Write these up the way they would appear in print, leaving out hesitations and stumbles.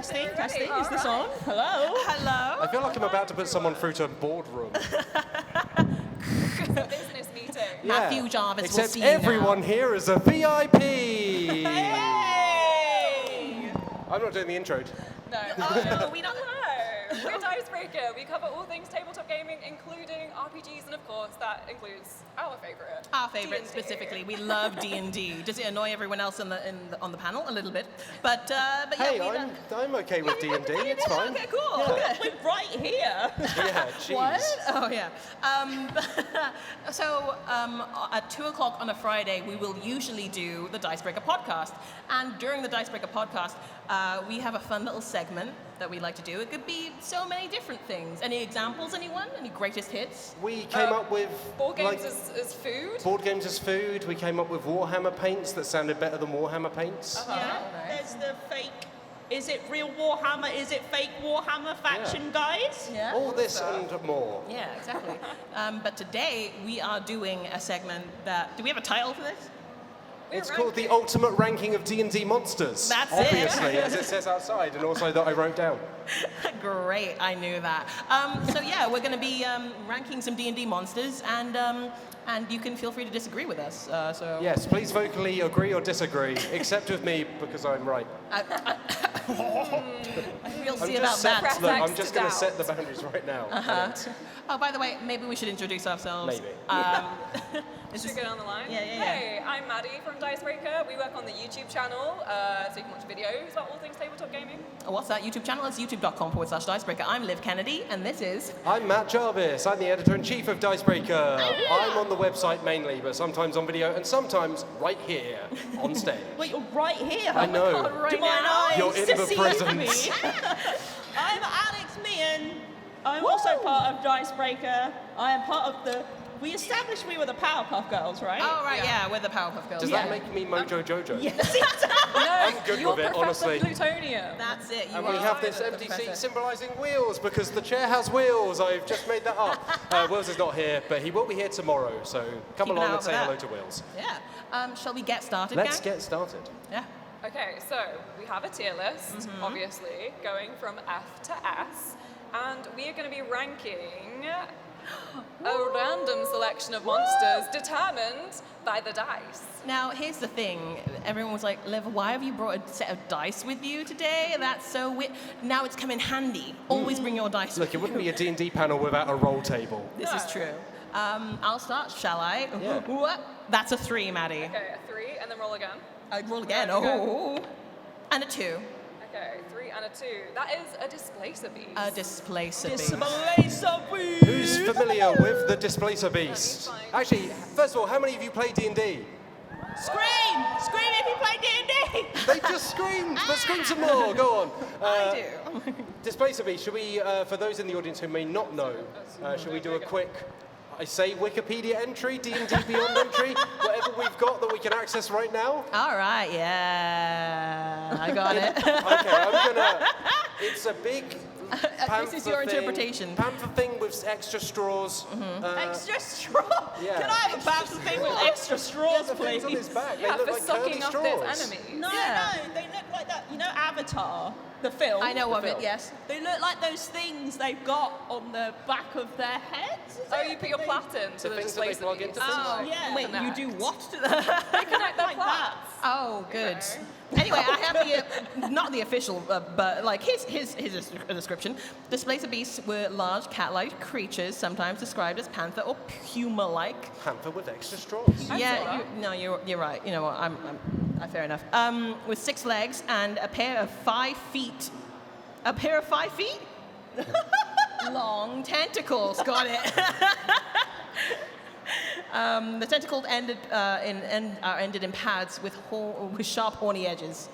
Testing. All Is this right. on? Hello. I feel like I'm about to put someone through to a boardroom. Business meeting. Matthew Jarvis will Except see you everyone now. here is a VIP. Hey! I'm not doing the intro. No. Oh, we don't. We're Dicebreaker. We cover all things tabletop gaming, including RPGs, and of course, that includes our favorite. Our favorite D&D. specifically. We love D&D. Does it annoy everyone else on the panel a little bit? But yeah, Hey, we I'm okay with D&D. It's fine. Okay, cool. Yeah. Good. We're right here. Yeah, jeez. What? Oh, yeah. So at 2 o'clock on a Friday, we will usually do the Dicebreaker podcast. And during the Dicebreaker podcast, we have a fun little segment that we like to do. It could be so many different things. Any examples, anyone? Any greatest hits? We came up with Board games as food. board games as food. We came up with Warhammer paints that sounded better than Warhammer paints. Yeah. There's the fake. Is it real Warhammer? Is it fake Warhammer faction, guys? Yeah. All this and more. Yeah, exactly. But today, we are doing a segment that... Do we have a title for this? It's called the ultimate ranking of D&D monsters. That's it. obviously, as it says outside, and also that I wrote down. Great, I knew that. So yeah, we're going to be ranking some D&D monsters, and you can feel free to disagree with us. So Yes, please vocally agree or disagree, except with me because I'm right. we'll see I'm about just that. look, I'm Prefix just to going to doubt. set the boundaries right now. Oh, by the way, maybe we should introduce ourselves. Maybe. This Should is we go down the line? Yeah. Hey, I'm Maddie from Dicebreaker. We work on the YouTube channel, so you can watch videos about all things tabletop gaming. what's that YouTube channel? It's youtube.com/Dicebreaker. I'm Liv Kennedy, and this is... I'm Matt Jarvis. I'm the editor-in-chief of Dicebreaker. I'm on the website mainly, but sometimes on video and sometimes right here on stage. Wait, you're right here. I know. Do my eyes You're in to the see presence. me? I'm Alex Meehan. I'm also part of Dicebreaker. I am part of the... We established we were the Powerpuff Girls, right? Oh, right, yeah, we're the Powerpuff Girls. Does yeah. that make me Mojo Jojo? Yes, it does. I'm good You're with it, Professor honestly. Plutonium. That's it. You And are we have this the empty professor. seat symbolising wheels because the chair has wheels. I've just made that up. Wheels is not here, but he will be here tomorrow. So come Keep an eye along out and for say that. hello to Wheels. Yeah. Shall we get started, Let's gang? get started. Yeah. Okay, so we have a tier list, obviously, going from F to S, and we are going to be ranking a random selection of monsters determined by the dice. Now, here's the thing. Everyone was like, Liv, why have you brought a set of dice with you today? That's so weird. Now it's come in handy. Always bring your dice Look, with it wouldn't you. be a D&D panel without a roll table. This is true. I'll start, shall I? Yeah. What? That's a 3, Maddie. Okay, a 3, and then roll again. I'd roll again. Right, Oh. And a 2. Okay, 3 and a 2. That is a displacer beast. A displacer beast. Displacer beast. Who's familiar with the Displacer Beast? Actually, first of all, how many of you play D&D? Scream! Scream if you play D&D! They just screamed, but scream some more. Go on. I do. Displacer Beast, should we, for those in the audience who may not know, should we do a quick, I say Wikipedia entry, D&D Beyond entry, whatever we've got that we can access right now? All right, yeah. I got it. Okay, I'm gonna, it's a big This is your interpretation. Panther thing with extra straws. Extra straw. Yeah. Can I have a bounce thing with extra straws, The things please? on his back, yeah, they for look like sucking curly up straws. its enemies. No, Yeah. no, they look like that. You know Avatar, the film? I know of film. it, yes. They look like those things they've got on the back of their heads. is Oh, it? you put your They- plat into the things that they displacer plug beast. into things. Oh, yeah. Wait, you Connect. do what to the... They connect their Like that. plats. Oh, good. Anyway, I have the, not the official, but like his description. Displacer beasts were large cat-like creatures, sometimes described as panther or puma-like. Panther with extra straws. Yeah, you're right. You know what? I'm fair enough. With 6 legs and a pair of 5 feet. A pair of 5 feet? Long tentacles. Got it. The tentacles ended in pads with sharp, horny edges,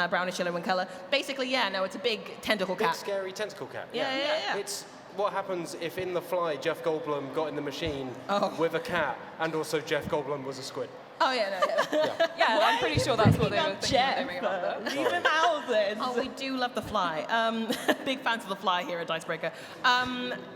brownish yellow in color. Basically, yeah, no, it's a big tentacle Big cat. scary tentacle cat. Yeah. It's what happens if in The Fly Jeff Goldblum got in the machine Oh. with a cat and also Jeff Goldblum was a squid. Oh yeah, no, yeah. Yeah, I'm pretty sure that's what they were Up thinking when they Jeff, made about that. leave him out of this. Oh, we do love The Fly. Big fans of The Fly here at Dicebreaker.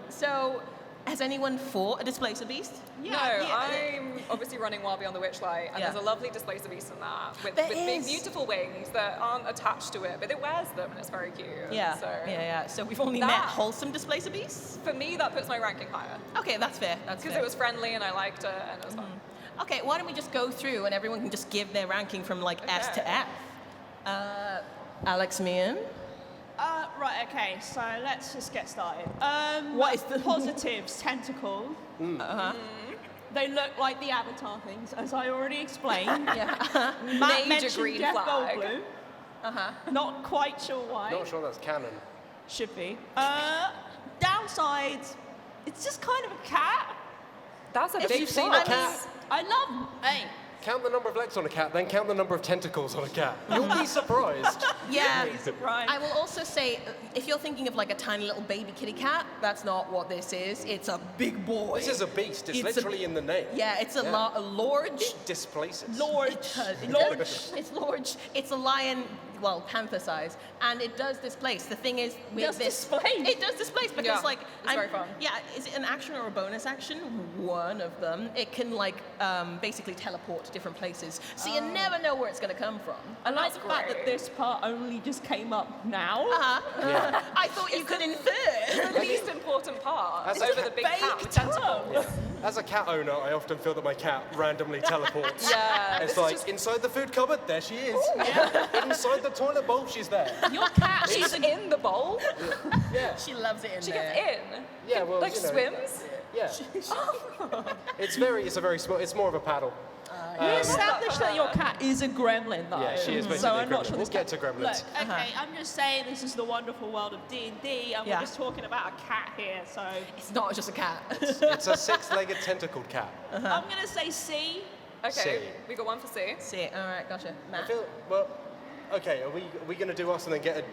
So, has anyone fought a displacer beast? No, I'm obviously running Wild Beyond the Witchlight, and Yeah. there's a lovely displacer beast in that with There big, is. beautiful wings that aren't attached to it, but it wears them, and it's very cute. Yeah. So Yeah. So we've only met That- wholesome displacer beasts. for me, that puts my ranking higher Okay, that's fair. That's because fair. it was friendly and I liked it and it was fun. Okay, why don't we just go through and everyone can just give their ranking from like S to Okay. F. Alex Meehan. Right, okay, so let's just get started. What is the- positives? Tentacle. They look like the Avatar things, as I already explained. Yeah. Matt Major mentioned green Jeff flag. Goldblum. Uh-huh. Not quite sure why. Not sure that's canon. Should be. Downsides, it's just kind of a cat. That's a If big you've seen plus. a cat- I love. Hey, Count the number of legs on a cat, then count the number of tentacles on a cat. You'll be surprised. Yeah. right. I will also say, if you're thinking of like a tiny little baby kitty cat, that's not what this is. It's a big boy. This is a beast. It's It's literally in the name. Yeah, it's a, Yeah. a large. It displaces. Lord. Large. It's large. It's a lion, well, panther size, and it does displace. The thing is, with Does this, displace? it does displace because, Yeah, like, it's very fun. Yeah, is it an action or a bonus action? One of them. It can like basically teleport to different places, so you never know where it's going to come from. I like That's the fact that great. this part only just came up now. Uh-huh. Yeah. I thought you could infer. The least important part That's over a the big cat with tentacles. As a cat owner, I often feel that my cat randomly teleports. Yeah, It's this is like, just- inside the food cupboard, there she is. Inside the toilet bowl, she's there. Your cat She's is in the bowl. Yeah. She loves it in She there. gets in. Yeah, well, like you know. swims. Yeah. It's a very small, it's more of a paddle. We established that your cat is a gremlin, though. Yeah, she is basically So a I'm not gremlin. sure We'll this get to cat- gremlins. Look, okay, I'm just saying this is the wonderful world of D&D, and Yeah. we're just talking about a cat here. So It's not just a cat. It's a six-legged tentacled cat. I'm gonna say C. Okay, C. we got one for C. See, all right, gotcha. I Matt. feel, well, okay, are we going to do us and then get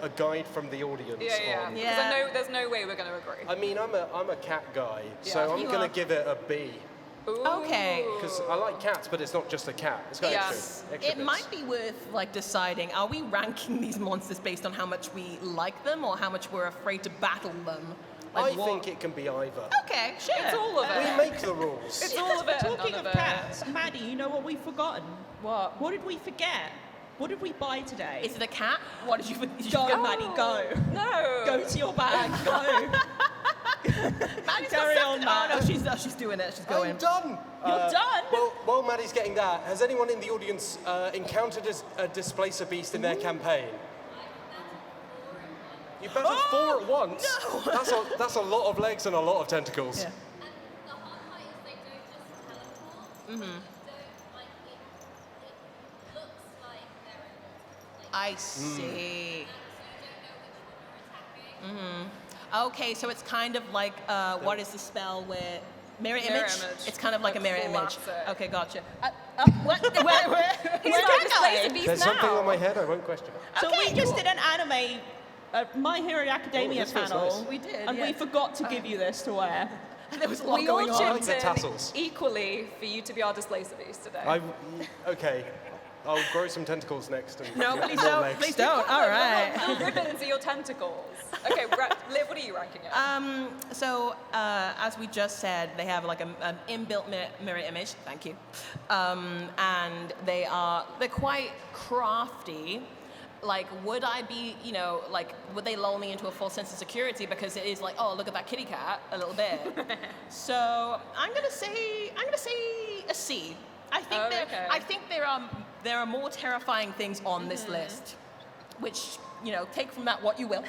a guide from the audience Yeah. on? Because Yeah. I know there's no way we're going to agree. I mean, I'm a cat guy, so Yeah. I'm You going are. to give it a B. Ooh. Okay. Because I like cats, but it's not just a cat. It's got Yes. extra It bits. might be worth like deciding, are we ranking these monsters based on how much we like them or how much we're afraid to battle them? Like, I what- think it can be either. Okay, sure. It's all of We it. make the rules. It's all of it and Talking none of of it. cats, Maddie, you know what we've forgotten? What? What did we forget? What did we buy today? Is it a cat? What did you Go, forget? Maddie, go. No. Go to your bag. Go. Maddie's Carry got on, something- Matt. Oh no, she's doing it. She's going. I'm done. You're done? Well, while Maddie's getting that, has anyone in the audience encountered a displacer beast in their campaign? You battled four at once? No. That's a lot of legs and a lot of tentacles. Yeah. And the hard part is they don't just teleport. They don't, like, it looks like they're in multiple places. I see. So you don't know which one you're attacking. Okay, so it's kind of like what is the spell where mirror image? Mirror image. It's kind of like a mirror image. Classic. Okay, gotcha. What? Where? He's where's not that displaced going? a beast There's now. something on my head, I won't question it. So Okay, we just cool. did an anime, My Hero Academia Oh, this feels panel. nice. We did, And yeah. we forgot to give you this to wear. There was a lot We going all on. like the chipped in tassels. equally for you to be our displacer beast today. Okay, I'll grow some tentacles next. And No, get please more don't. legs. Please don't. All right. Little ribbons are your tentacles. Okay, Liv, what are you ranking it? So, as we just said, they have like an inbuilt mirror image. Thank you. And they're quite crafty. Like, would I be, would they lull me into a false sense of security because it is like, oh, look at that kitty cat a little bit. So I'm gonna say a C. I think Oh, okay. I think there are more terrifying things on this list, which take from that what you will.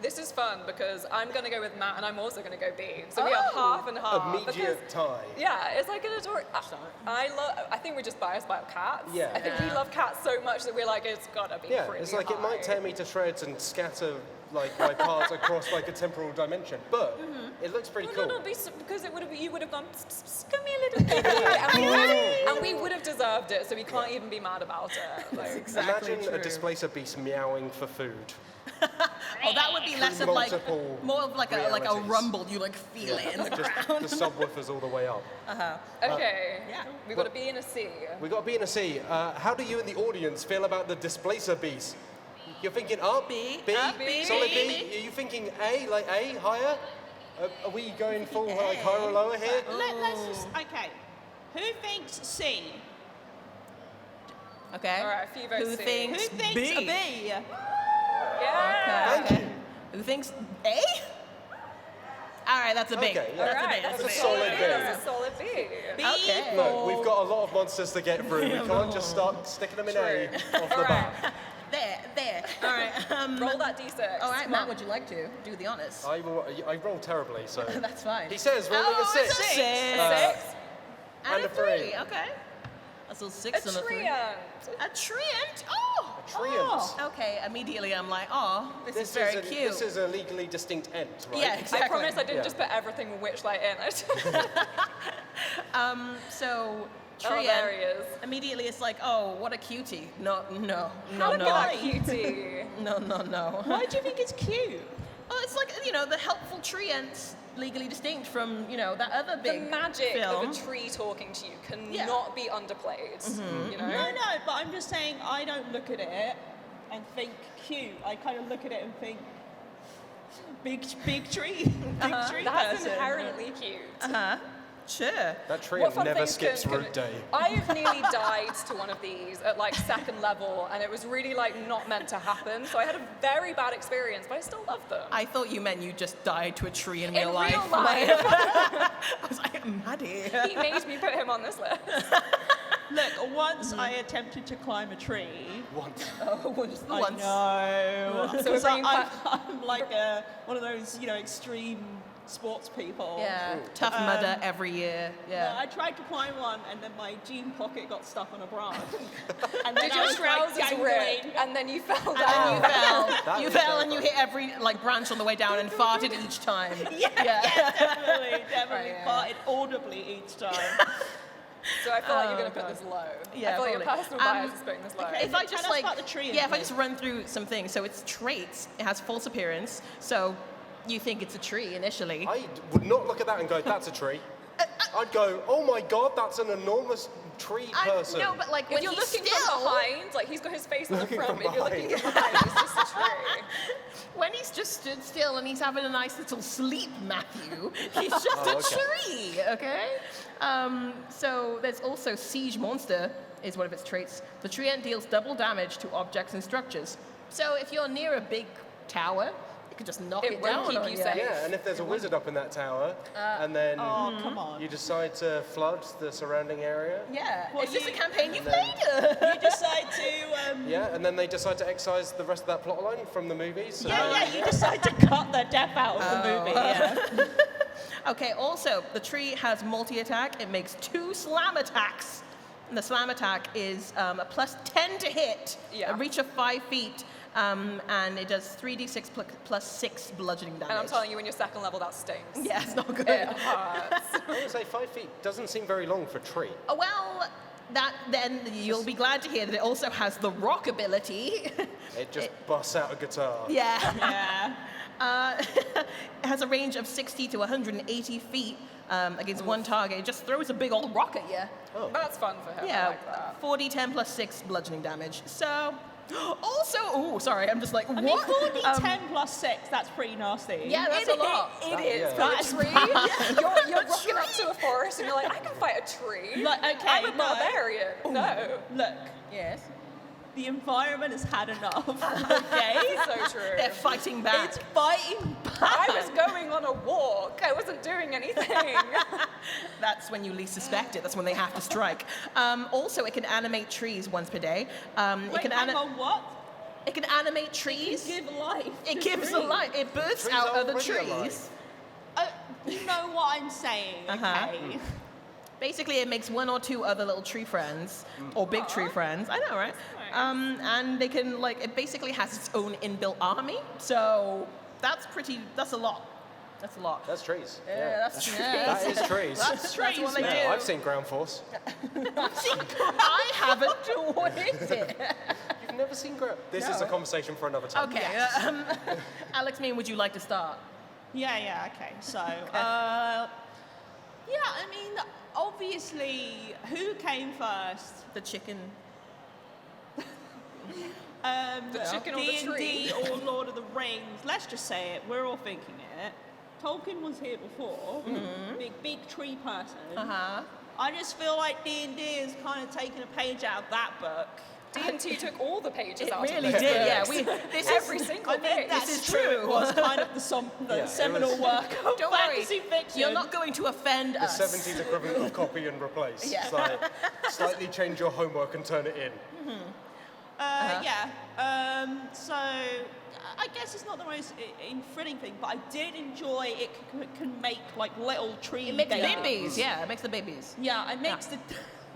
This is fun because I'm going to go with Matt and I'm also going to go B. So we are half and half. Immediate tie. Yeah, it's like an editorial. I think we're just biased by cats. Yeah. I think we love cats so much that we're like, it's gotta be Yeah, pretty it's like it might high. tear me to shreds and scatter like my parts across like a temporal dimension, but it looks pretty cool. No, because you would have gone, give me a little bit. and we would have deserved it, so we can't even be mad about it. Like, Exactly Imagine true. a displacer beast meowing for food. Oh, that would be less of like Multiple more of like a realities. rumble. You like feel it in the Just ground. the subwoofers all the way up. okay, yeah. we've got a B and a C. We got a B and a C. How do you in the audience feel about the displacer beast? You're thinking up? B, B? up, B, Solid B. B? Are you thinking A, like A, higher? Are we going full like higher or lower here? Let's just, okay. Who thinks C? Okay. All right, a few votes Who C. thinks Who thinks B? a B? Yeah. Thank you. Who thinks A? All right, that's a B. Okay, yeah. All right, That's a That's B. a solid B. That's a solid B. B Okay. Look, we've got a lot of monsters to get through. We can't just start sticking them in A off the bat. There. All right. Roll that D6. All right, Matt, would you like to do the honors? I roll terribly, so. That's fine. He says rolling a 6. It's a 6. A 6. And a a 3. 3. Okay. That's a A 6 and a 3. Treeant. A treant. Oh. Treant. Okay. Immediately, I'm like, oh, this is very cute. This is a legally distinct ent, right? Yeah, exactly. I promise I didn't Yeah. just put everything Witchlight in it. So Oh, Treant. there he is. Immediately, it's like, oh, what a cutie. No. Look at that cutie. No. Why do you think it's cute? Well, it's like, the helpful treants legally distinct from, that other The big magic film. of a tree talking to you cannot be underplayed. You know? No, but I'm just saying I don't look at it and think cute. I kind of look at it and think big tree, big tree That's person. inherently cute. Uh-huh. Sure. That tree What fun never things skips can- root day. I've nearly died to one of these at like second level, and it was really like not meant to happen. So I had a very bad experience, but I still love them. I thought you meant you just died to a tree in In real life. real life. I was like, Maddie. He made me put him on this list. Look, once I attempted to climb a tree. Once. Just the I once. know. So we're Because bringing I'm like one of those, extreme sports people. Yeah. Tough Mudder every year. Well, Yeah. I tried to climb one, and then my jean pocket got stuck on a branch. And then Did I your was, like, trousers dangling. rip, and then you fell And down? then you fell. That You was fell and you hit terrifying. every branch on the way down and farted each time. Yeah, definitely Right, yeah. farted audibly each time. So I feel like you're Oh, going to put this low. Yeah, I feel like your probably. personal bias is putting this low. okay. If I Tell just us about the tree yeah, if I and just run through some things. So it's traits. It has false appearance. So you think it's a tree initially. I would not look at that and go, that's a tree. I'd go, oh my god, that's an enormous tree person. No, but like If when you're he's looking still, from behind, like he's got his face in the Looking front, from but if you're looking behind. behind, it's just a tree. when he's just stood still and he's having a nice little sleep, Matthew, he's just Oh, a okay. tree, okay? So there's also Siege Monster is one of its traits. The treant deals double damage to objects and structures. So if you're near a big tower, you can just knock It it, won't down keep on you you. safe. Yeah, and if there's a wizard up in that tower, and then Oh, come on. you decide to flood the surrounding area, Yeah. Well, is this a you- campaign you And then- played? You decide to. yeah, and then they decide to excise the rest of that plot line from the movies. You decide to cut the death out of the movie. Yeah. Okay, also, the tree has multi-attack. It makes 2 slam attacks. And the slam attack is a plus 10 to hit, Yeah. a reach of 5 feet, and it does 3d6 plus 6 bludgeoning damage. And I'm telling you, when you're second level, that stinks. Yeah, it's not good. It hurts. I would say 5 feet doesn't seem very long for a tree. Oh, well, then you'll be glad to hear that it also has the rock ability. It just busts out a guitar. Yeah. Yeah. It has a range of 60 to 180 feet against one target. It just throws a big old rock at you. That's fun for him. I Yeah, like that. 40, 10 plus 6 bludgeoning damage. So, also, oh, sorry, I'm just like, I what? mean, 40, 10 plus 6, that's pretty nasty. Yeah, that's a lot. It That- is. yeah. For That's a tree, you're rocking up to a forest and you're like, I can fight a tree. Like, okay, I'm a no. barbarian. No. Look, Yes. the environment has had enough. Okay? So true. They're fighting back. It's fighting back. I was going on a walk. I wasn't doing anything. That's when you least suspect it. That's when they have to strike. Also, it can animate trees once per day. Wait, hang on, what? It can animate trees. Give life. It to gives a trees. life. It bursts Trees out are other already alive. trees. You know what I'm saying, Uh-huh. okay? Basically, it makes 1 or 2 other little tree friends, or big tree friends. I know, right? And they can, it basically has its own inbuilt army. So that's a lot. That's a lot. That's trees. Yeah, that's trees. That is trees. That's what they Yeah, do. I've seen ground force. I haven't. What is it? You've never seen ground. This is a conversation for another time. Okay. Alex, would you like to start? Yeah, okay. So, I mean, obviously, who came first? The chicken. The chicken or the D&D tree? or Lord of the Rings. Let's just say it. We're all thinking it. Tolkien was here before. Big tree person. Uh-huh. I just feel like D&D is kind of taking a page out of that book. D&T took all the pages It out really of those did, yeah. books. This Every is, single I mean, page. that's is true. true. It was kind of the Yeah, it seminal was- work of Don't worry, fantasy fiction. you're not going to offend The us. 70s equivalent of copy and replace. Yeah. It's like, slightly change your homework and turn it in. So I guess it's not the most thrilling thing, but I did enjoy it. Can make like little tree. It makes the games. babies, yeah, it makes the babies. Yeah, it makes It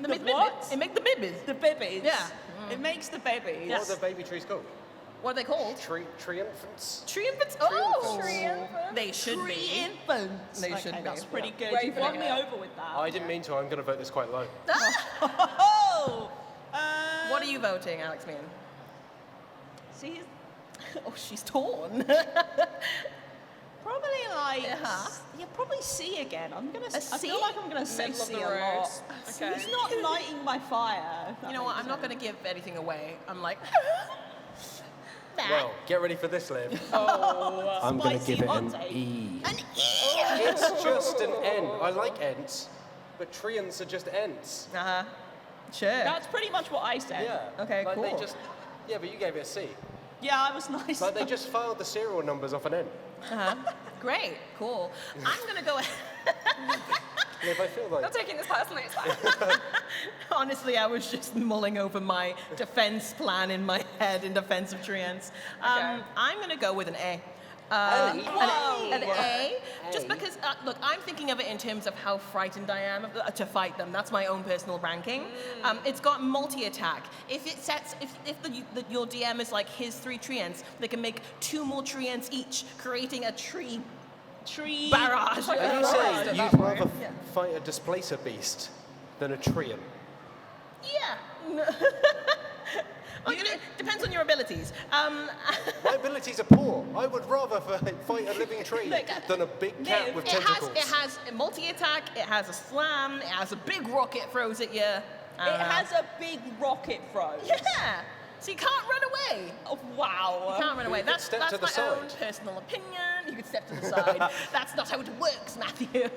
the makes what? It makes the babies. The babies. Yeah. It makes the babies. What are the baby trees called? What are they called? Treeants? Tree infants? Oh! Treeant. They should Tree be. infants. They Okay, should be. that's pretty good. Way You've for won it. me over with that. I didn't mean to. I'm going to vote this quite low. Oh! What are you voting, Alex Meehan? See, Oh, she's torn. probably like Uh-huh. yeah, probably C again. I C? feel like I'm gonna say Middle of C the a road. lot. Okay. It's not lighting my fire. if that You know what? makes I'm not sense. going to give anything away. I'm like, Well, get ready for this, Liv. I'm gonna give it an E. an E. It's just an N. I like Ents, but Treants are just Ents. Uh-huh. Sure. That's pretty much what I said. Yeah. Okay, like They cool. just, yeah, but you gave it a C. Yeah, I was nice. Like they just filed the serial numbers off an N. Uh-huh. Great. Cool. I'm going to go ahead. Liv, I feel like... Not taking this personally, it's fine. Honestly, I was just mulling over my defense plan in my head in defense of Treants. Okay. I'm going to go with an A. An A, just because, look, I'm thinking of it in terms of how frightened I am to fight them. That's my own personal ranking. It's got multi-attack. If it sets, if your DM is like his 3 Treants, they can make 2 more Treants each, creating a tree barrage. Are you Right. saying At you'd that rather point. fight a displacer beast than a Treant? Yeah. It depends on your abilities. My abilities are poor. I would rather fight a living tree than a big cat with It tentacles. has a multi-attack, it has a slam, it has a big rocket throws at you. It has a big rocket throw. Yeah. So you can't run away. Oh, wow. You can't run away. could That's step my to the own side. personal opinion. You could step to the side. That's not how it works, Matthew.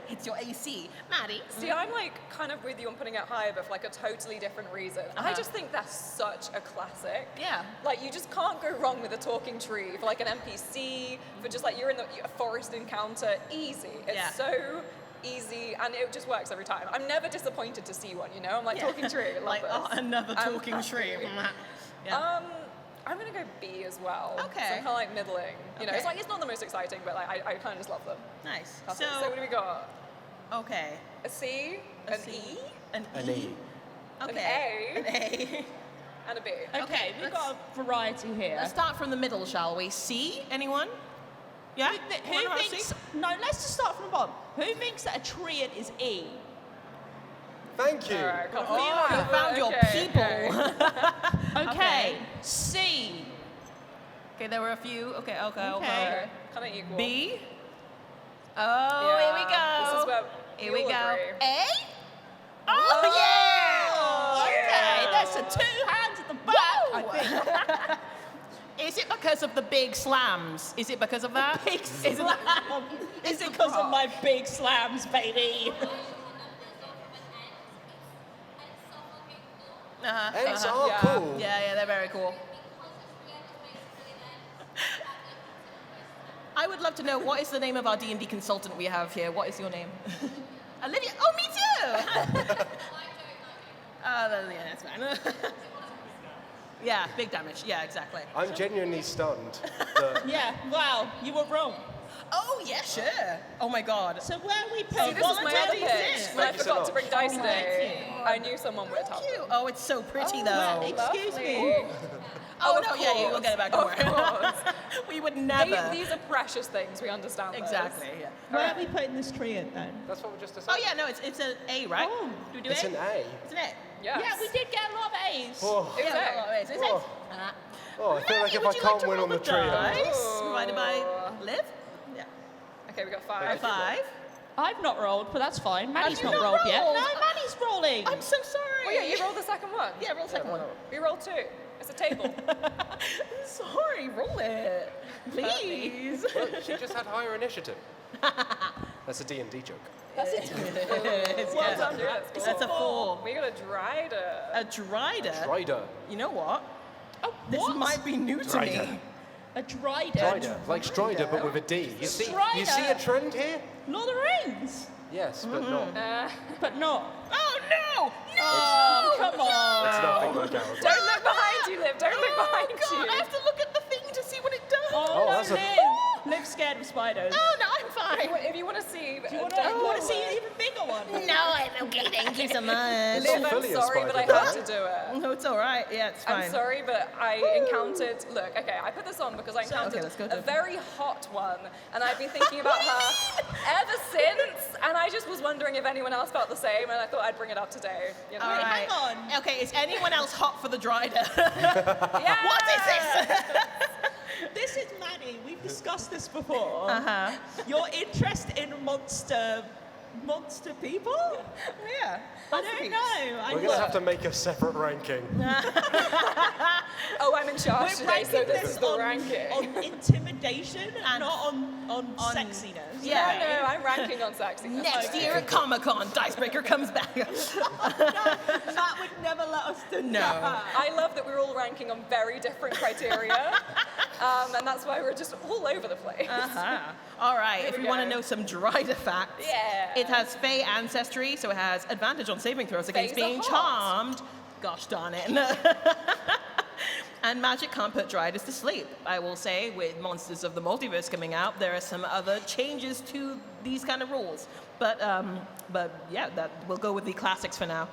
It's your AC. Maddie? See, I'm like kind of with you on putting it higher, but for like a totally different reason. I just think that's such a classic. Yeah. Like you just can't go wrong with a talking tree for like an NPC, for just like you're in a forest encounter. Easy. It's Yeah. so easy, and it just works every time. I'm never disappointed to see one. You know, I'm like Yeah. talking tree. Love Like, this. oh, another I'm talking happy. tree. Yeah. I'm gonna go B as well. Okay. So kind of like middling. You know, Okay. it's like it's not the most exciting, but like I kind of just love them. Nice. That's it. So what do we got? Okay. A C, A an C, E, An An E. E. Okay. An A. and a B. Okay, we've got a variety here. Let's start from the middle, shall we? C, anyone? Yeah? Who Anyone else thinks? C? No, let's just start from the bottom. Who thinks that a Treant is E? Thank you. All right, cool. Oh, you found your Okay, people. okay. Okay. C. Okay, there were a few. Okay. Okay. Kind of equal. B. Oh, here we go. Yeah, this is where Here we we all go. agree. A. Oh, yeah! Okay, that's a 2 hands at the back. I think. Is it because of the big slams? Is it because of that? Big Is it slam. Is it because of my big slams, baby? Ents are Yeah. cool. Yeah, they're very cool. I would love to know what is the name of our D&D consultant we have here. What is your name? Olivia. Oh, me too. Yeah, that's fine. Yeah, big damage. Yeah, exactly. I'm genuinely stunned. That Yeah, wow, you were wrong. Oh, yeah, sure. Oh my God. So where we See, put this is my other voluntary pitch. thing. When I Thank you so forgot to much. bring dice Oh, today. thank you. I knew someone would have helped. Cute. Oh, it's so pretty though. well, excuse me. Oh, of no, yeah, you will course. get it back. Don't Of worry. We would never. These are precious things. We understand those. Exactly. Yeah. Where are we putting this Treant then? that's what we just decided. Oh yeah, no, it's an A, right? Oh, do we do It's A? an A. It's an A. Yes. Yeah, we did get a lot of A's. Oh, It's Yeah, A. no, it's A. Oh. oh, I feel like Maddie, if I would you can't like to win roll on the the tree, dice provided by Liv? Yeah. Okay, we got 5. 5. I've not rolled, but that's fine. Maddie's you not not rolled yet. rolled? No, Maddie's rolling. I'm so sorry. Oh yeah, you rolled the second one. Yeah, roll the second one. We rolled 2. It's a table. Sorry, roll it. Please. Look, she just had higher initiative. That's a D&D joke. That's a Well done, yeah, That's a 4. We got a Drider. A Drider? Drider. You know what? Oh, This what? might be new to Drider. me. A Drider. Strider. Like Strider, but with a D. You see a trend here? Lord of the Rings. Yes, but not. But not. Oh, no! No! Oh, come on. It's nothing like ours. Don't look behind you, Liv. Don't look behind God, I you. have to look at the thing to see what it does. Oh, that's a- Liv. Liv's scared of spiders. Oh, no, I'm fine. If you want to see, Do you want to see an even bigger one? No, I'm okay. Thank you so much. Liv, not I'm fully a sorry, but I spider, had to do it. No, it's all right. Yeah, it's fine. I'm sorry, but I encountered. Look, okay, I put this on because I encountered let's go a to- very hot one, and I've been thinking about her ever since. And I just was wondering if anyone else felt the same, and I thought I'd bring it up today. You know? All right. hang on. Okay, is anyone else hot for the Drider? Yeah. What is this? This is Maddie. We've discussed this before. Uh-huh. Your interest in monster people? Yeah. I don't know. We're going to have to make a separate ranking. Oh, I'm in charge We're today, so ranking this this is the on, ranking. on intimidation, And on sexiness. Yeah. No, I'm ranking on sexiness. Next year at Comic-Con, Dicebreaker comes back. That would never let us do No. that. I love that we're all ranking on very different criteria, and that's why we're just all over the place. Uh-huh. All right, if we we want to go. know some Drider facts, Yeah. it has Fey ancestry, so it has advantage on saving throws against Fays are being hot. charmed. Gosh darn it. And magic can't put Driders to sleep. I will say, with Monsters of the Multiverse coming out, there are some other changes to these kind of rules. But yeah, that we'll go with the classics for now.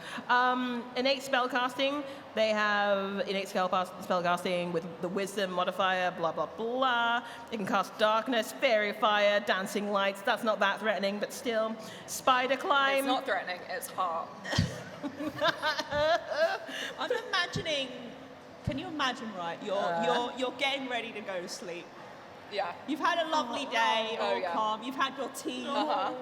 Innate spellcasting. They have innate spellcasting with the wisdom modifier, blah, blah, blah. It can cast darkness, fairy fire, dancing lights. That's not that threatening, but still. Spider climb. It's not threatening, it's hot. I'm imagining. Can you imagine? Right, you're getting ready to go to sleep. Yeah. You've had a lovely day, Oh, all yeah. calm. You've had your tea, Uh-huh.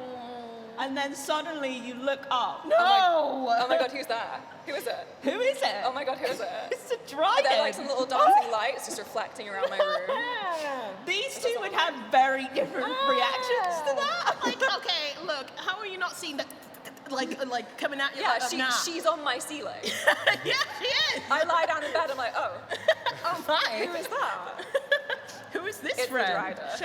and then suddenly you look up. No! Oh my god, who's that? Who is it? Who is it? Oh my god, who is it? It's a Are there dragon. like some little dancing lights just reflecting around my room? These two would have very different reactions to that. Like, okay, look, how are you not seeing that, like coming at you? Yeah, like that? she's on my ceiling. Yeah, she is. I lie down in bed, I'm like, oh, Oh my. who is that? Who is this It's the friend? Drider.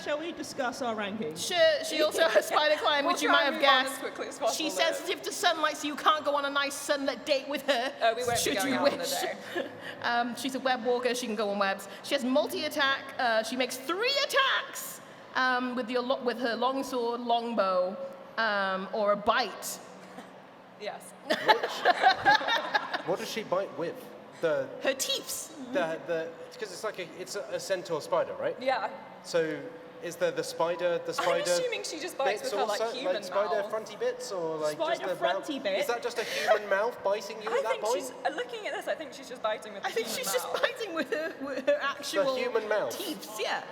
Shall we discuss our rankings? She also has spider climb, which you We'll might try have and move on as guessed. quickly as possible, She's though. sensitive to sunlight, so you can't go on a nice sunlit date with her. Oh, we won't be should going you out wish. on a day. She's a web walker. She can go on webs. She has multi-attack. She makes 3 attacks with her longsword, longbow, or a bite. Yes. What does she bite with? Her teeths. Because it's a centaur spider, right? Yeah. So is there the spider? I'm assuming she just bites bits with her like also? human like spider mouth. fronty bits, or like just Spider the mouth? fronty bit? Is that just a human mouth biting you I at that think point? she's looking at this. I think she's just biting with. I think human she's just mouth. biting with her actual human mouth? teeths. Yeah.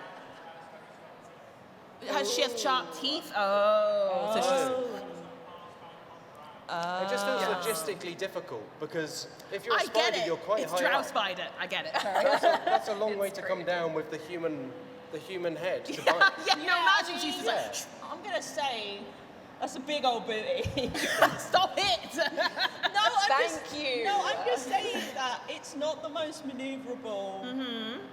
She has sharp teeth. Oh. So she's, It just feels logistically difficult because if you're a I spider, get it. you're quite It's high drow up. spider. I get it. That's a long way to come crazy. down with the human head to yeah, bite. no, imagine she's just like, Yeah. I'm gonna say that's a big old booty. stop it. Thank you. No, I'm just saying that it's not the most maneuverable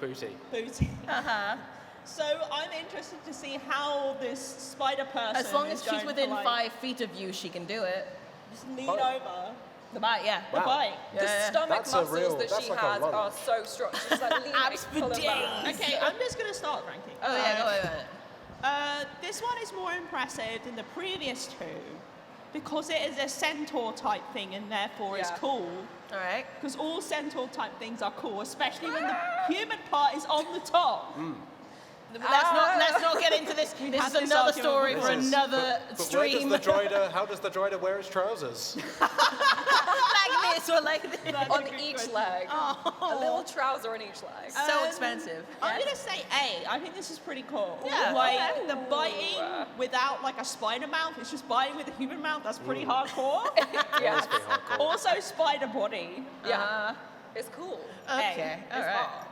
Booty. booty. Uh-huh. So I'm interested to see how this spider person. As long is as she's going within to, like, 5 feet of you, she can do it. Just lean Bite. over. The bite, yeah. Wow. The bite. The stomach That's a muscles real- that that's she like a has lunge. are so strong. She's just like leaning Abs for full of days. that. Okay, I'm just gonna start ranking. Oh, yeah, go ahead. This one is more impressive than the previous two because it is a centaur type thing and therefore it's Yeah. cool. All right. Because all centaur type things are cool, especially when the human part is on the top. Let's not get into this. This had is this another argument story before. for another But stream. how does the Drider wear its trousers? Like this or like this. On each leg. A little trouser on each leg. So expensive. I'm gonna say A. I think this is pretty cool. Yeah, Like okay. the biting without like a spider mouth, it's just biting with a human mouth. That's pretty hardcore. Yeah. That's pretty hardcore. Also, spider body. Yeah. It's cool. Okay. All It's right. hot.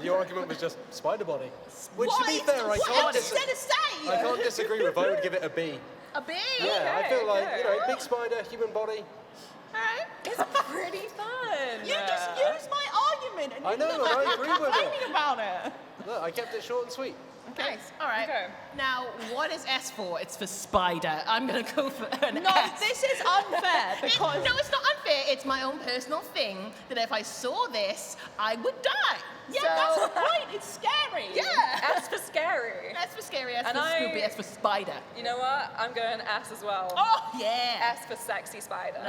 Your argument was just spider body. Which, What to be is- fair, I what can't, else is there to say? I can't disagree with. I would give it a B. A B. Yeah, I feel like, okay. big spider, human body. Alright. It's pretty fun. You just used my argument and I know, you're and I agree with it. complaining about it. Look, I kept it short and sweet. Nice. All right. Okay. Now, what is S for? It's for spider. I'm going to go for an No, S. this is unfair because No, it's not unfair. It's my own personal thing that if I saw this, I would die. yeah, So- that's the point. It's scary. Yeah. S for scary. S for scary, S And for I- spoopy, S for spider. You know what? I'm going S as well. Oh, yeah. S for sexy spider.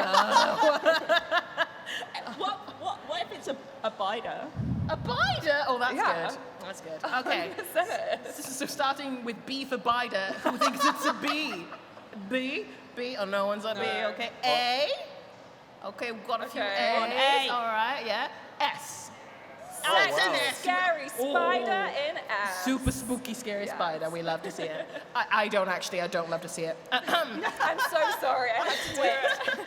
What if it's a bider? A bider? Oh, that's Yeah. good. That's good. Okay. 100%. So starting with B for bider, who thinks it's a B? B? B? Oh, no one's a B. No. Okay. A? Okay, we've got a few Okay. A's. On A. All right, yeah. S. Oh, Sex wow. and S. Scary spider in S. Super spooky, scary Yes. spider. We love to see it. I don't actually. I don't love to see it. I'm so sorry. I had to do it.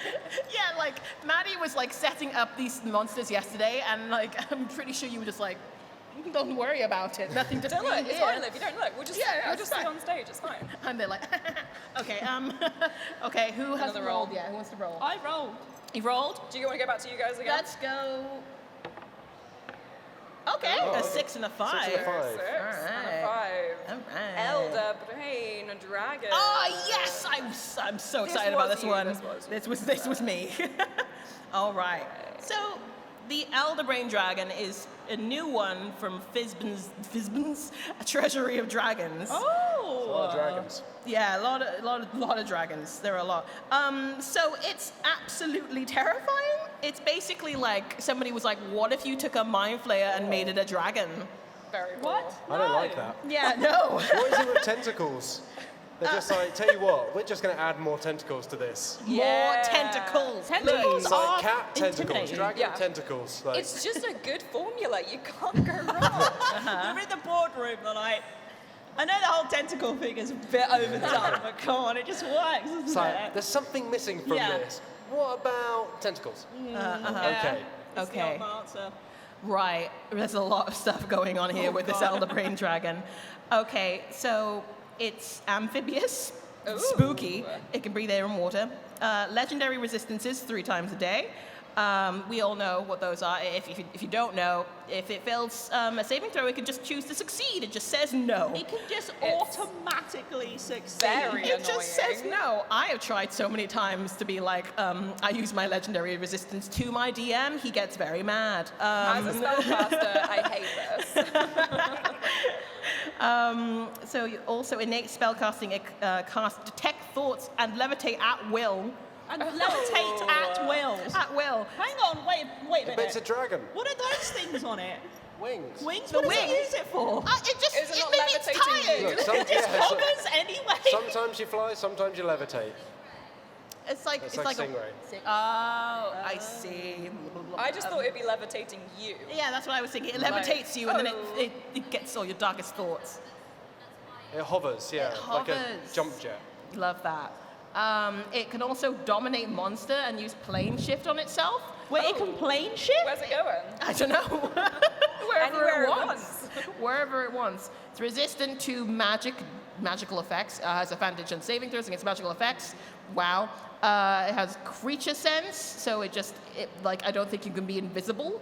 Yeah, like Maddie was like setting up these monsters yesterday, and like I'm pretty sure you were just like, don't worry about it. Nothing to Don't see look. It's here. fine if you don't look. We'll just, Yeah, we'll it's just stay fine. on stage. It's fine. And they're like, okay, okay. Who has Another rolled? roll. Yeah, who wants to roll? I rolled. You rolled. Do you want to go back to you guys again? Let's go. Okay, Oh, a okay. 6 and a 5. 6 and a 5. 6 and Alright. a 5. All right. Elder Brain Dragon. Oh yes, I'm so This excited about was this you, one. this was me. All right. So the Elder Brain Dragon is a new one from Fizban's Treasury of Dragons. A Oh. lot of dragons. Yeah, a lot of dragons. There are a lot. So it's absolutely terrifying. It's basically like somebody was like, "What if you took a Mind Flayer and made it a dragon?" Very cool. What? I don't No. like that. Yeah, no. What is it with tentacles? They're just like, tell you what, we're just going to add more tentacles to this. More Yeah. tentacles. Tentacles please. It's are like cat tentacles, intimidating. dragon Yeah. tentacles. Like, It's just a good formula. You can't go wrong. We're in the boardroom. They're like, I know the whole tentacle thing is a bit overdone, but come on, it just works, it's doesn't like, it? there's something missing from Yeah. this. What about tentacles? Okay. It's the Okay. old answer. Right. There's a lot of stuff going on here with this God. Elder Brain Dragon. Okay, so it's amphibious, Ooh. spooky. It can breathe air and water. Legendary resistances 3 times a day. We all know what those are. If you don't know, if it fails a saving throw, it can just choose to succeed. It just says no. It can just It's automatically succeed. very It just says annoying. no. I have tried so many times to be like, I use my legendary resistance to my DM. He gets very mad. As a spellcaster, I hate this. So you also innate spellcasting, it casts detect thoughts and levitate at will. And levitate at will. At will. Hang on, wait a But it's a minute. dragon. What are those things on it? Wings. Wings? The What does wings. it use it for? It just Is it not maybe it's levitating tired. you? Look, some, It just yeah, so- hovers anyway. sometimes you fly, sometimes you levitate. It's like It's it's like like Stingray. Oh, I see. I just thought it'd be levitating you. Yeah, that's what I was thinking. It Like, levitates you, and then oh. it gets all your darkest thoughts. It hovers, yeah, like a hovers. jump jet. Love that. It can also dominate monster and use plane shift on itself. Wait, it can plane shift? Where's it going? I don't know. Wherever Anywhere it it wants. Wherever it wants. It's resistant to magical effects. Has advantage on saving throws against magical effects. Wow. It has creature sense, so it I don't think you can be invisible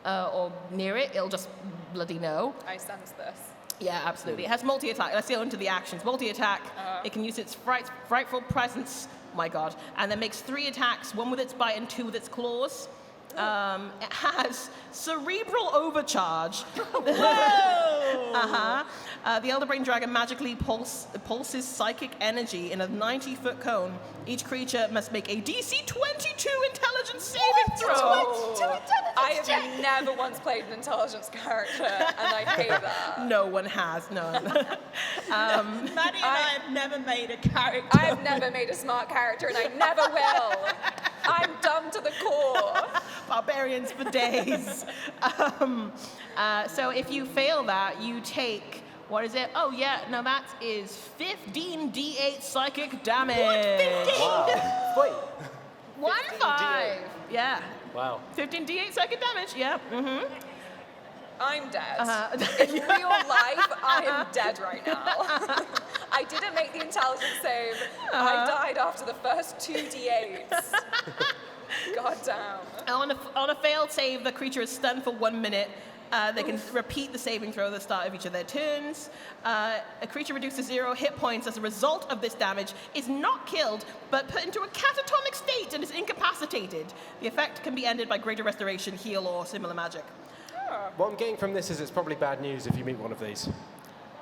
or near it. It'll just bloody know. I sense this. Yeah, absolutely. It has multi-attack. Let's go into the actions. Multi-attack. It can use its frightful presence. My God. And then makes 3 attacks, 1 with its bite and 2 with its claws. It has cerebral overcharge. Whoa! The Elder Brain Dragon magically pulses psychic energy in a 90-foot cone. Each creature must make a DC 22 intelligence saving throw. I have never once played an intelligence character, and I hate that. No one has, no. Maddie and I have never made a character. I have never made a smart character, and I never will. I'm dumb to the core. Barbarians for days. So if you fail that, you take, what is it? Oh yeah, no, that is 15 d8 psychic damage. Wow. Wait. 1-5. Yeah. Wow. 15 d8 psychic damage, yeah. I'm dead. In real life, I am dead right now. I didn't make the intelligence save. I died after the first 2 d8s. God damn. On a failed save, the creature is stunned for 1 minute. They can repeat the saving throw at the start of each of their turns. A creature reduced to 0 hit points as a result of this damage is not killed, but put into a catatonic state and is incapacitated. The effect can be ended by greater restoration, heal, or similar magic. What I'm getting from this is it's probably bad news if you meet one of these.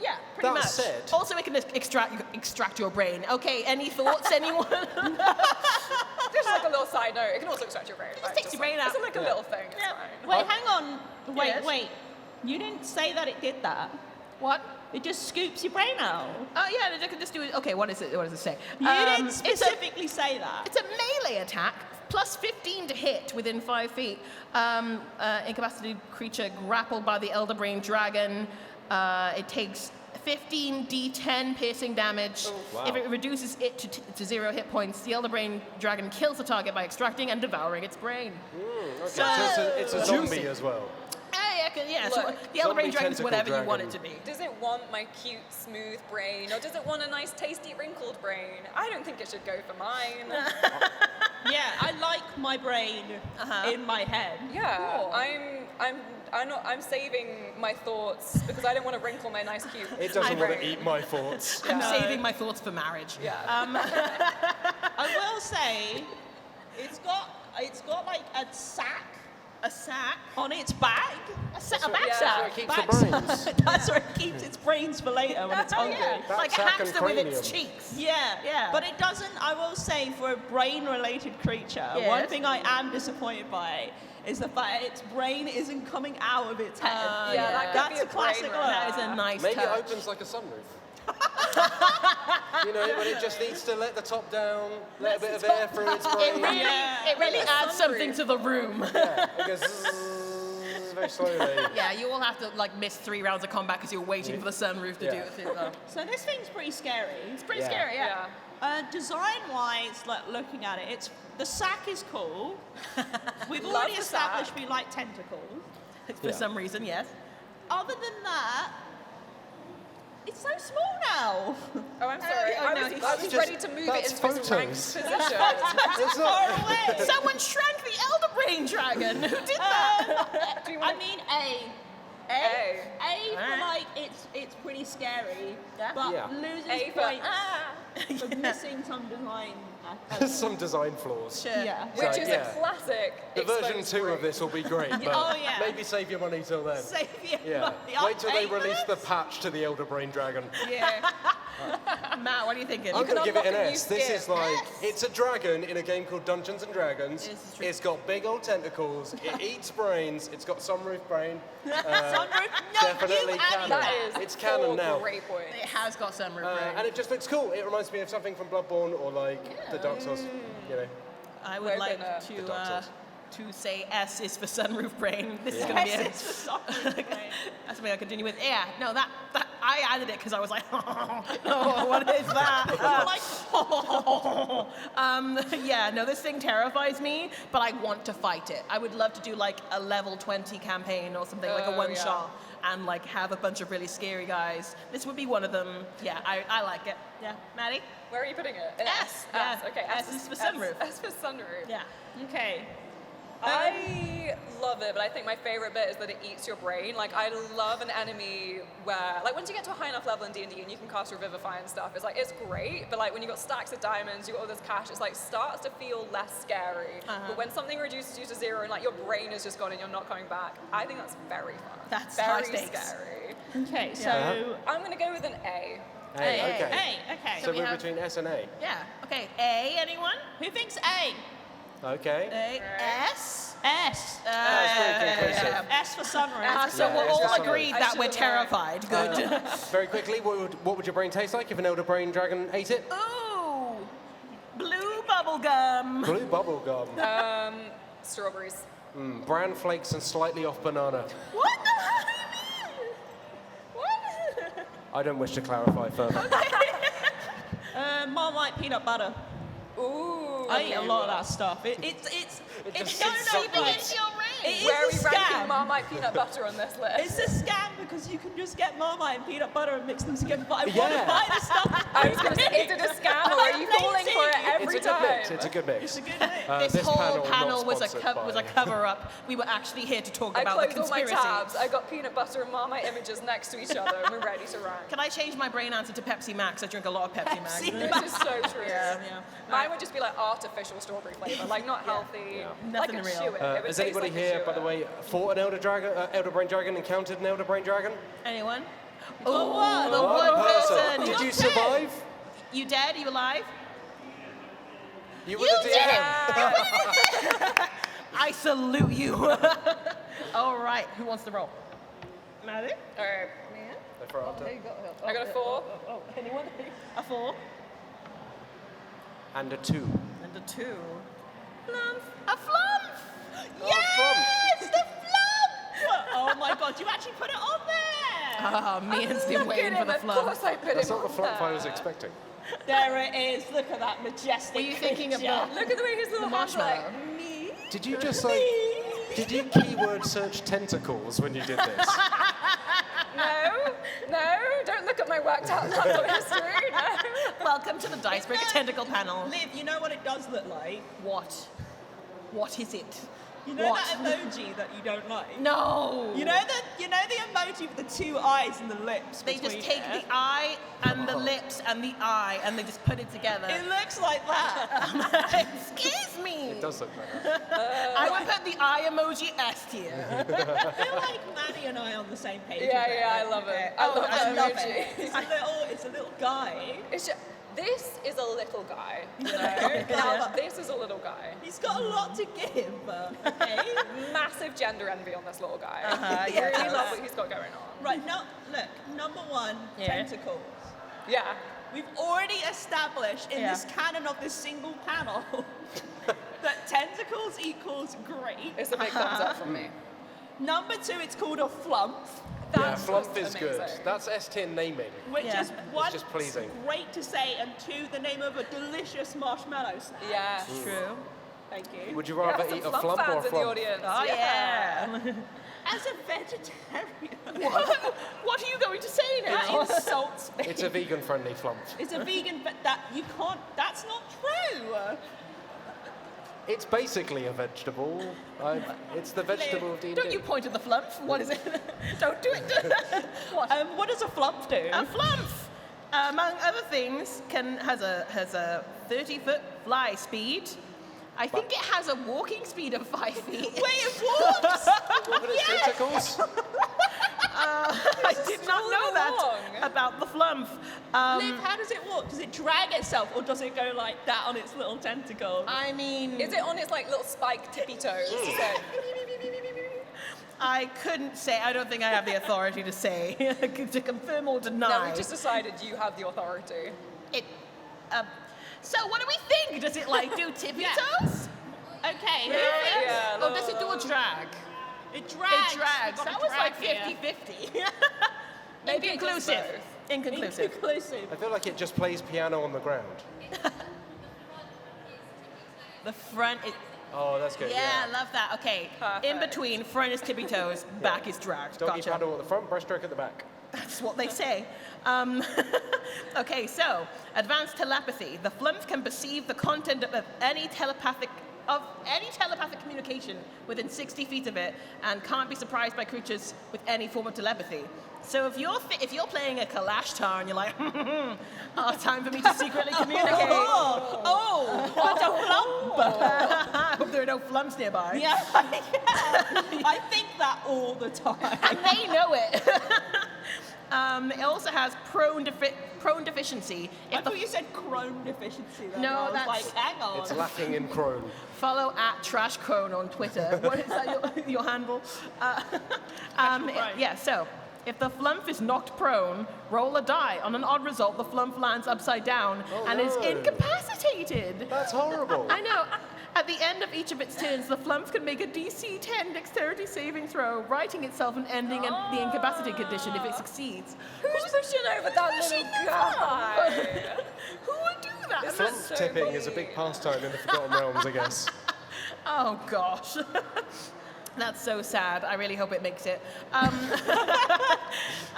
Yeah, pretty That much. said- Also, it can extract your brain. Okay, any thoughts, anyone? Just like a little side note, it can also extract your brain. Just takes your brain out. It's like a little thing. It's fine. Wait, hang on. Yes? Wait. You didn't say that it did that. What? It just scoops your brain out. Oh, yeah, they can just do it. Okay, what is it? What does it say? You didn't it's a- specifically say that. It's a melee attack, plus 15 to hit within 5 feet. Incapacitated creature grappled by the Elder Brain Dragon. It takes 15 d10 piercing damage. wow. If it reduces it to 0 hit points, the Elder Brain Dragon kills the target by extracting and devouring its brain. Okay. So it's a zombie as well. Yeah, Look, so the Elder Brain zombie Dragon is tentacle whatever you want it dragon. to be. Does it want my cute, smooth brain, or does it want a nice, tasty, wrinkled brain? I don't think it should go for mine. Yeah, I like my brain in my head. Yeah, Cool. I'm saving my thoughts because I don't want to wrinkle my nice, cute. It doesn't want to brain. eat my thoughts. I'm saving my thoughts for marriage. Yeah. I will say, it's got like a sack A sack. on its back. A back Yeah. sack. It keeps Back the brains. sack. That's where it keeps its brains for later when it's hungry. Yeah, Back like a sack and hamster with its cranium. cheeks. Yeah, Yeah. But it doesn't, I will say, for a brain-related creature, Yes. one thing I am disappointed by is the fact its brain isn't coming out of its head. Yeah, that could That's be a a classic brain look. That is a nice Maybe it touch. opens like a sunroof. You know, when it just needs to let the top down, let a bit of air through its brain. It really adds something to the room. Yeah, it goes zzzz very slowly. Yeah, you all have to like miss 3 rounds of combat because you're waiting for the sunroof to Yeah. do it. Though. So this thing's pretty scary. It's pretty Yeah. scary, yeah. Design-wise, like looking at it, the sack is cool. We've Love already the established sack. we like tentacles. For some reason, yes. Other than that, it's so small now. Oh, I'm sorry. Oh, no, I he's was just- ready to move it that's into its ranked photos. position. It's not, Far away. Someone shrank the Elder Brain Dragon. Who did that? Do you I want mean, A for Alright. like it's pretty scary, Yeah. but Yeah. loses A for points for missing some design. some design flaws. Sure. Yeah. which So, is yeah. a classic. The version exposed 2 brain. of this will be great, but Oh, yeah. maybe save your money till then. Save your Yeah. money. Wait till they I'll pay release for the patch to the Elder Brain Dragon. Yeah. Matt, what are you thinking? I'm going to give it an unlock a new S. This skin. is like, it's a dragon in a game called Dungeons and Dragons. This is true. It's got big old tentacles. It eats brains. It's got sunroof brain. Sunroof? No, Definitely you added canon. That is It's canon four now. great points. It has got some brain. And it just looks cool. It reminds me of something from Bloodborne or like the Dark Souls. You know. I would We're like gonna- The Dark Souls. to say S is for sunroof brain. This is Yeah. going to be Yes, it's for sunroof brain. That's something I continue with. Yeah, no, that I added it because I was like, oh, what is that? Yeah, no, this thing terrifies me, but I want to fight it. I would love to do like a level 20 campaign or something, like a Oh, one yeah. shot, and like have a bunch of really scary guys. This would be one of them. Yeah, I like it. Yeah, Maddie? Where are you putting it? An S, S. yeah. Okay. S is for sunroof. S for sunroof. Yeah. Okay. I love it, but I think my favorite bit is that it eats your brain. Like, I love an enemy where, like, once you get to a high enough level in D&D and you can cast Revivify and stuff, it's like, it's great, but like, when you've got stacks of diamonds, you've got all this cash, it's like, starts to feel less scary. But when something reduces you to 0 and like, your brain is just gone and you're not coming back, I think that's very fun. That's very high stakes. scary. Okay, so I'm gonna go with an A. Hey, okay. A. Okay. So we we're have- between S and A. Yeah. Okay. A, anyone? Who thinks A? Okay. A. S. S. That's pretty conclusive. S for sunroof. So Yeah, we're it's all got agreed sunroof. that I we're should've known. terrified. Good. Very quickly, what would your brain taste like if an Elder Brain Dragon ate it? Ooh, blue bubble gum. Blue bubble gum. Strawberries. Bran flakes and slightly off banana. What the hell do you mean? What? I don't wish to clarify further. Marmite peanut butter. Ooh. I eat a lot of that stuff. It's just No, sits no, up you think nice. it's your brain. It is Where are a we ranking scam. Marmite peanut butter on this list? It's a scam because you can just get Marmite and peanut butter and mix them together. But I want to Yeah. buy the stuff. I was going to say, is it a scam or are you falling for it every It's a good time? mix. It's a good mix. It's a good mix. This whole panel not was a sponsored was a by- cover-up. We were actually here to talk I about the closed all my conspiracy. tabs. I got peanut butter and Marmite images next to each other, and we're ready to rank. Can I change my brain answer to Pepsi Max? I drink a lot of Pepsi Max. Pepsi This is so true. Yeah. Mine would just be like artificial strawberry flavor, like not healthy, like Nothing a real. shoe-in. It would Has taste anybody like a here, by the shoe-in. way, fought an elder brain dragon, encountered an elder brain dragon? Anyone? one. Oh, the One one person. Did you survive? You dead? You alive? You were the DM. I salute you. All right. Who wants to roll? Maddie? All right, They throw it up to- I got a 4. Oh, anyone? A 4 And a 2. and a 2. Flumph. A Flumph. Yes, the Flumph! Oh my god, you actually put it on there! Ah, Mian's been Look waiting at for him, the of Flumph. course I put That's him not the on flump I there. was expecting. There it is. Look at that majestic. Were you thinking of creature. the- Look at the way his little hands are marshmallow? like, Me? Did you just like, did you keyword search tentacles when you did this? no, don't look at my worked out handle history, no. Welcome to the Dicebreaker Tentacle panel. Liv, you know what it does look like? What? What is it? You know What? that emoji that you don't like? No. You know the emoji with the 2 eyes and the lips. They just between take it? the eye and the lips and the eye and they just put it together. It looks like that. Excuse me. It does look like that. I would put the eye emoji S tier. I feel like Maddie and I are on the same page. Yeah, with yeah, it. I love it. Okay. I love I that love emoji. it. It's a little guy. This is a little guy, you know? Now, this is a little guy. He's got a lot to give. Okay. Massive gender envy on this little guy. Yeah. Really love what he's got going on. Right, now, look, number 1, Yeah. tentacles. Yeah. We've already established in Yeah. this canon of this single panel that tentacles equals great. It's a big thumbs up from me. Number 2, it's called a flumph, Yeah, That's flump just is good. amazing. That's S-tier naming. which Yeah. is one, just pleasing. great to say, and 2, the name of a delicious marshmallow snack. Yeah. True. Thank you. Would you Yeah, rather some eat a Flump flump or a fans in the flump? audience. Oh yeah. As a vegetarian, What are you going to say now? that insults me. It's a vegan-friendly flump. It's a vegan, but that you can't. That's not true. It's basically a vegetable. It's the vegetable of D&D. Don't you point at the Flumph. What is it? Don't do it. What does a flump do? A Flumph, among other things, has a 30-foot fly speed. I think it has a walking speed of 5 feet. Wait, it walks. Look at its tentacles. I did not know that long. about the Flumph. Liv, how does it walk? Does it drag itself, or does it go like that on its little tentacles? I mean, Is it on its like little spike tippy toes? I couldn't say. I don't think I have the authority to say to confirm or deny. No, we just decided you have the authority. It. So what do we think? Does it like do tippy Yeah. toes? Okay. who Yeah, thinks- yeah, Or does it do a drag? It drags. It drags. We've got That a was drag like here. 50-50. Maybe it does Inconclusive. both. Inconclusive. Inconclusive. I feel like it just plays piano on the ground. The front is. Oh, that's good. Yeah, I love that. Okay. In Perfect. between, front is tippy toes, back is dragged. Doggy Gotcha. paddle at the front, breaststroke at the back. That's what they say. Okay, so advanced telepathy. The Flumph can perceive the content of any telepathic communication within 60 feet of it, and can't be surprised by creatures with any form of telepathy. So if you're playing a Kalashtar and you're like, time for me to secretly communicate. What's a flump? I hope there are no Flumps nearby. Yeah, I think that all the time. And they know it. It also has prone deficiency. I If the thought you said crone deficiency. Then. No, I was that's- like, hang on. It's lacking in crone. Follow at TrashCrone on Twitter. What is that, your handle? Yeah, so if the Flumph is knocked prone, roll a die. On an odd result, the Flumph lands upside down and is no. incapacitated. That's horrible. I know. At the end of each of its turns, the Flumph can make a DC 10 dexterity saving throw, writing itself and ending the incapacitated condition if it succeeds. Who's pushing over that little guy? Who would do that? Flump tipping is a big pastime in the Forgotten Realms, I guess. Oh, gosh. That's so sad. I really hope it makes it.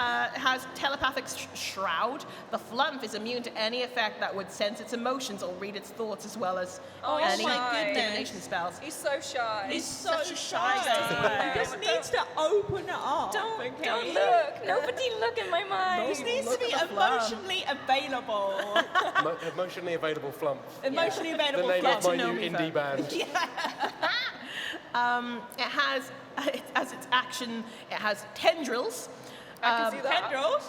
It has telepathic shroud. The Flumph is immune to any effect that would sense its emotions or read its thoughts, as well as any my goodness. divination spells. He's so shy. He's so such a shy He guy. just needs to open it up. Don't okay? look. Nobody look in my mind. He needs to be Look at the Flumph. emotionally available. Emotionally available Flumph. Emotionally The available. name Flumph. of my know new me indie band. It has, as its action, it has tendrils. I can see that. Tendrils.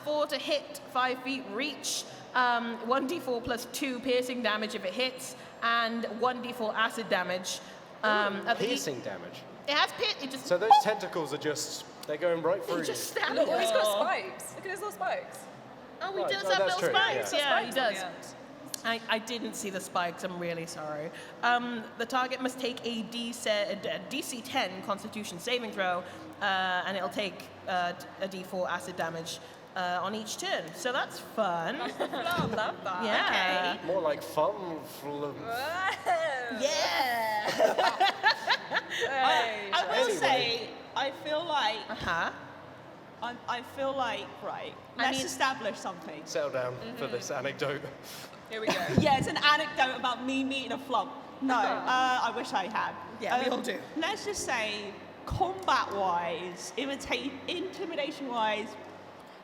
+4 to hit, 5 feet reach, 1d4 +2 piercing damage if it hits, and 1d4 acid damage. At the- Piercing damage. It has it just, So those tentacles are they're going right through it you. just stabs Look, you. he's got spikes. Look at his little spikes. Oh, he Right, does oh, have that's little true, spikes. yeah. Yeah, he Spikes on does. the end. I didn't see the spikes. I'm really sorry. The target must take a DC 10 Constitution saving throw, and it'll take a D4 acid damage on each turn. So that's fun. Love that. Yeah. More like fun. Yeah. Hey. I will Anyway. say, I feel like Uh-huh. right. I Let's mean- establish something. Settle down for this anecdote. Here we go. Yeah, it's an anecdote about me meeting a Flumph. No, I wish I had. Yeah, we all do. Let's just say, combat-wise, intimidation-wise,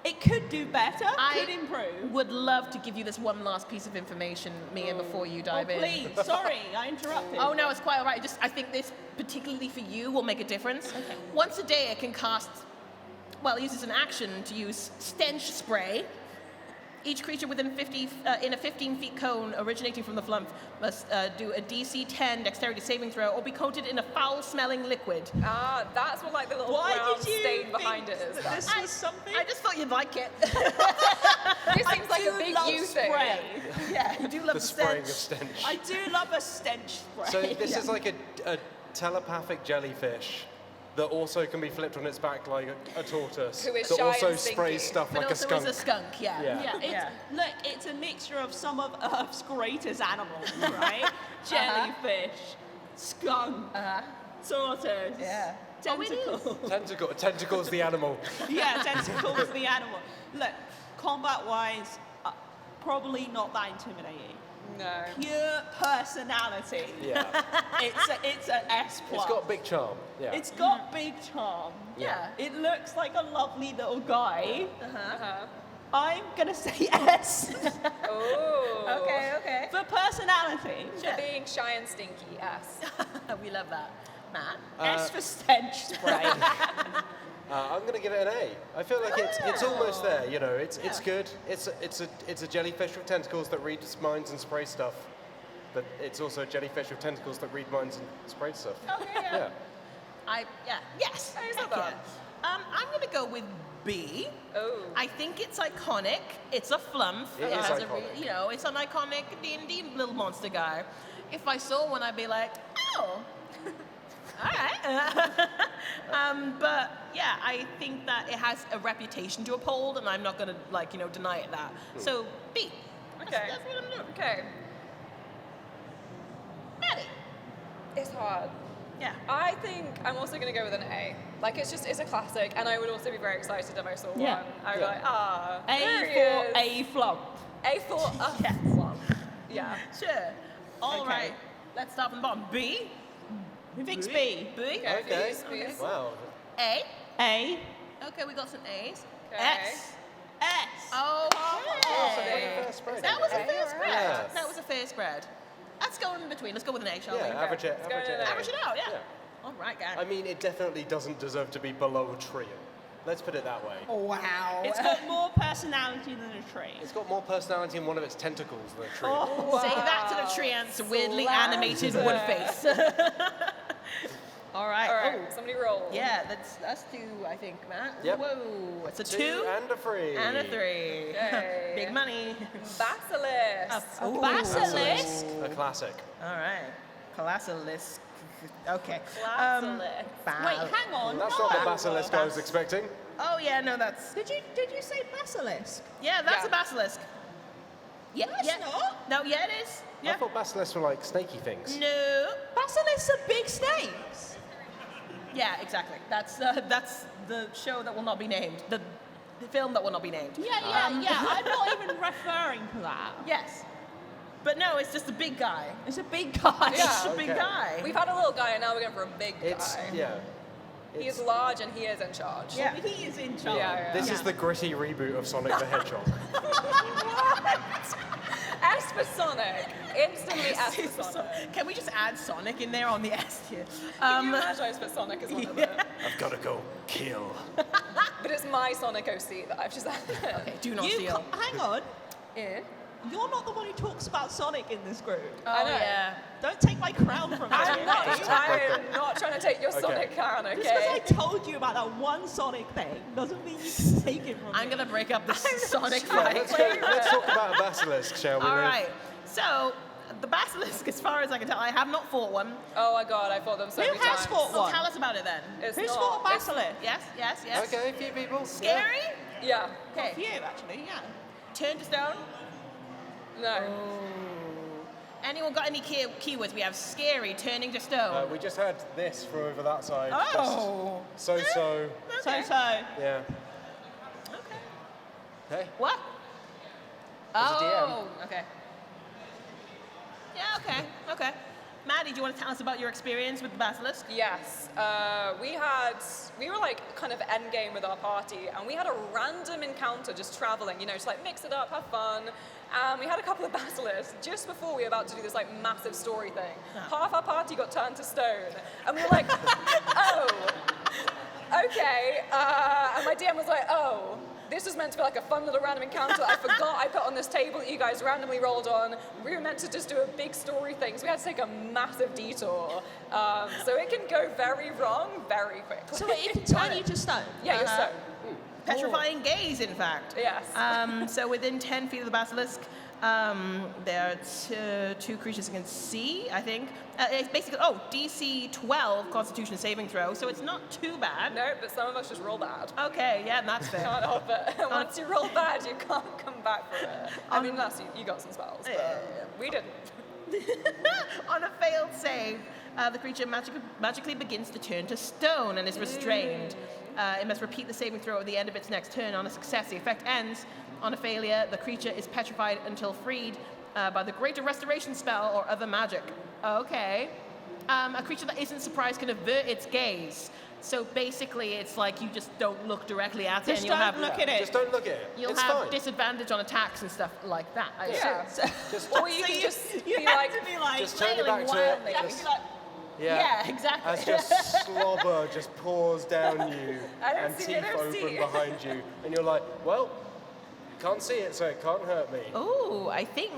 it could do better, could improve. Would love to give you this one last piece of information, Mia, before you dive in. Please, sorry, I interrupted. Oh no, it's quite all right. I think this, particularly for you, will make a difference. Okay. Once a day, it can cast. Well, it uses an action to use stench spray. Each creature within in a 15-feet cone originating from the Flumph must do a DC 10 dexterity saving throw or be coated in a foul-smelling liquid. Ah, that's what like the little Why brown did you stain think behind it is. that this was something? I just thought you'd like it. This seems like a do big love you spray. thing. Yeah, you do love The the spraying of stench. stench. I do love a stench spray. So this is like a telepathic jellyfish that also can be flipped on its back like a tortoise. Who is that shy also and stinky. sprays stuff But like a also skunk. is a skunk, yeah. Yeah. Look, it's a mixture of some of Earth's greatest animals, right? Jellyfish, skunk, tortoise, Yeah. tentacle. Tentacle's the animal. Yeah, tentacles the animal. Look, combat-wise, probably not that intimidating. No. Pure personality. Yeah. It's an S+. It's got big charm. Yeah. It's got big charm. Yeah. It looks like a lovely little guy. Uh-huh. I'm gonna say S. Oh. Okay. For personality. For being shy and stinky, yes. We love that. Matt? S for stench spray. I'm going to give it an A. I feel like it's almost there. You know, it's good. It's a jellyfish with tentacles that reads minds and sprays stuff, but it's also a jellyfish with tentacles that read minds and sprays stuff. Okay, Yeah. Yes. I said Yeah. that. I'm going to go with B. Oh. I think it's iconic. It's a Flumph. It is has iconic. It's an iconic D&D little monster guy. If I saw one, I'd be like, oh, all right. But yeah, I think that it has a reputation to uphold, and I'm not going to deny it that. So B. Okay. That's what I'm doing. Okay. Maddie. It's hard. Yeah. I think I'm also going to go with an A. Like, it's a classic, and I would also be very excited if I saw Yeah. one. I would Yeah. be like, there he A for is. A Flumph. A for a Flumph. Yeah. Sure. All right. Let's start from the bottom. B. Who thinks B? B. Okay. Okay. Please. Wow. A. A. Okay, we got some A's. Okay. S. S. Oh, So Hey. fair spread. that was a Okay, fair alright. spread. Yeah. That was a fair spread. Let's go in between. Let's go with an A, shall Yeah, we? average it. Let's go Average to it. the- Average it out, yeah. Yeah. All right, guys. I mean, it definitely doesn't deserve to be below Treeant. Let's put it that way. Wow. It's got more personality than a tree. It's got more personality in one of its tentacles than a tree. Oh, Say that to the Treant's weirdly Slam. animated wood face. All right. All right. Oh, Somebody roll. yeah, let's do, I think, Matt. Yep. Whoa. It's a 2 2 and a 3. and a 3. Okay. Big money. Basilisk. A Ooh. basilisk. A classic. All right. Basilisk. Okay. Basilisk. Wait, hang on. That's no. not the basilisk I was expecting. Oh yeah, no, that's Did you say basilisk? that's Yeah. a basilisk. Yeah, No, it's yeah. not. No, yeah, it is. I Yeah. thought basilisks were like snaky things. No. Basilisks are big snakes. Yeah, exactly. That's the show that will not be named. The film that will not be named. Yeah. I'm not even referring to that. Yes. But no, it's just a big guy. It's a big guy. Yeah. It's a big Okay. guy. We've had a little guy, and now we're going for a big guy. He He's large, and he is in charge. Yeah. He is in charge. Yeah. This is the gritty reboot of Sonic the Hedgehog. S for Sonic. Instantly S for Sonic. Can we just add Sonic in there on the S tier? Can you imagine S for Sonic as one of them? I've got to go kill. But it's my Sonic OC that I've just added. Okay, do not You steal. hang on. Yeah. You're not the one who talks about Sonic in this group. I know. Yeah. Don't take my crown from me. I'm not trying to take your Sonic crown, Just because I okay? told you about that one Sonic thing doesn't mean you can take it from me. I'm gonna break up this Sonic Yeah, fight. let's talk about a basilisk, shall we? All Liv? right. So the basilisk, as far as I can tell, I have not fought one. Oh my god, I fought them so Who many has times. fought Well, one? tell us about it then. It's Who's not. fought a basilisk? Yes. Okay, a few people. Scary? Yeah. Okay. You, actually, yeah. Turn to stone. No. Anyone got any keywords? We have scary, turning to stone. We just had this for over that side. Oh. Just so. Okay. So. Yeah. Okay. Hey. What? There's a DM. Oh, okay. Yeah, okay. Maddie, do you want to tell us about your experience with the basilisk? Yes. We were like kind of endgame with our party, and we had a random encounter just traveling, just like mix it up, have fun. And we had a couple of basilisks just before we were about to do this like massive story thing. Half our party got turned to stone, and we were like, oh, okay. And my DM was like, oh, this was meant to be like a fun little random encounter. I forgot I put on this table that you guys randomly rolled on. We were meant to just do a big story thing, so we had to take a massive detour. So it can go very wrong very quickly. So it can turn you to stone. Yeah, you're stone. Petrifying gaze, in fact. Yes. So within 10 feet of the basilisk, there are two creatures you can see, I think. It's basically, DC 12 Constitution saving throw, so it's not too bad. No, but some of us just roll bad. Okay, yeah, that's fair. Can't help it. Once you roll bad, you can't come back from it. I mean, unless you got some spells, but we didn't. On a failed save, the creature magically begins to turn to stone and is restrained. It must repeat the saving throw at the end of its next turn. On a success, the effect ends. On a failure, the creature is petrified until freed by the Greater Restoration spell or other magic. Okay. A creature that isn't surprised can avert its gaze. So basically, it's like you just don't look directly at it, Just and you'll don't have look at it. Just don't look at it. you'll it's have fine. disadvantage on attacks and stuff like that. I Yeah. assume. Or you can just You be have like, to be like, just turn your back flailing to it. wildly. Just- Yeah, exactly. As just slobber just pours down you I don't and see teeth it, I don't open see it. behind you, and you're like, well, can't see it, so it can't hurt me. Oh, I think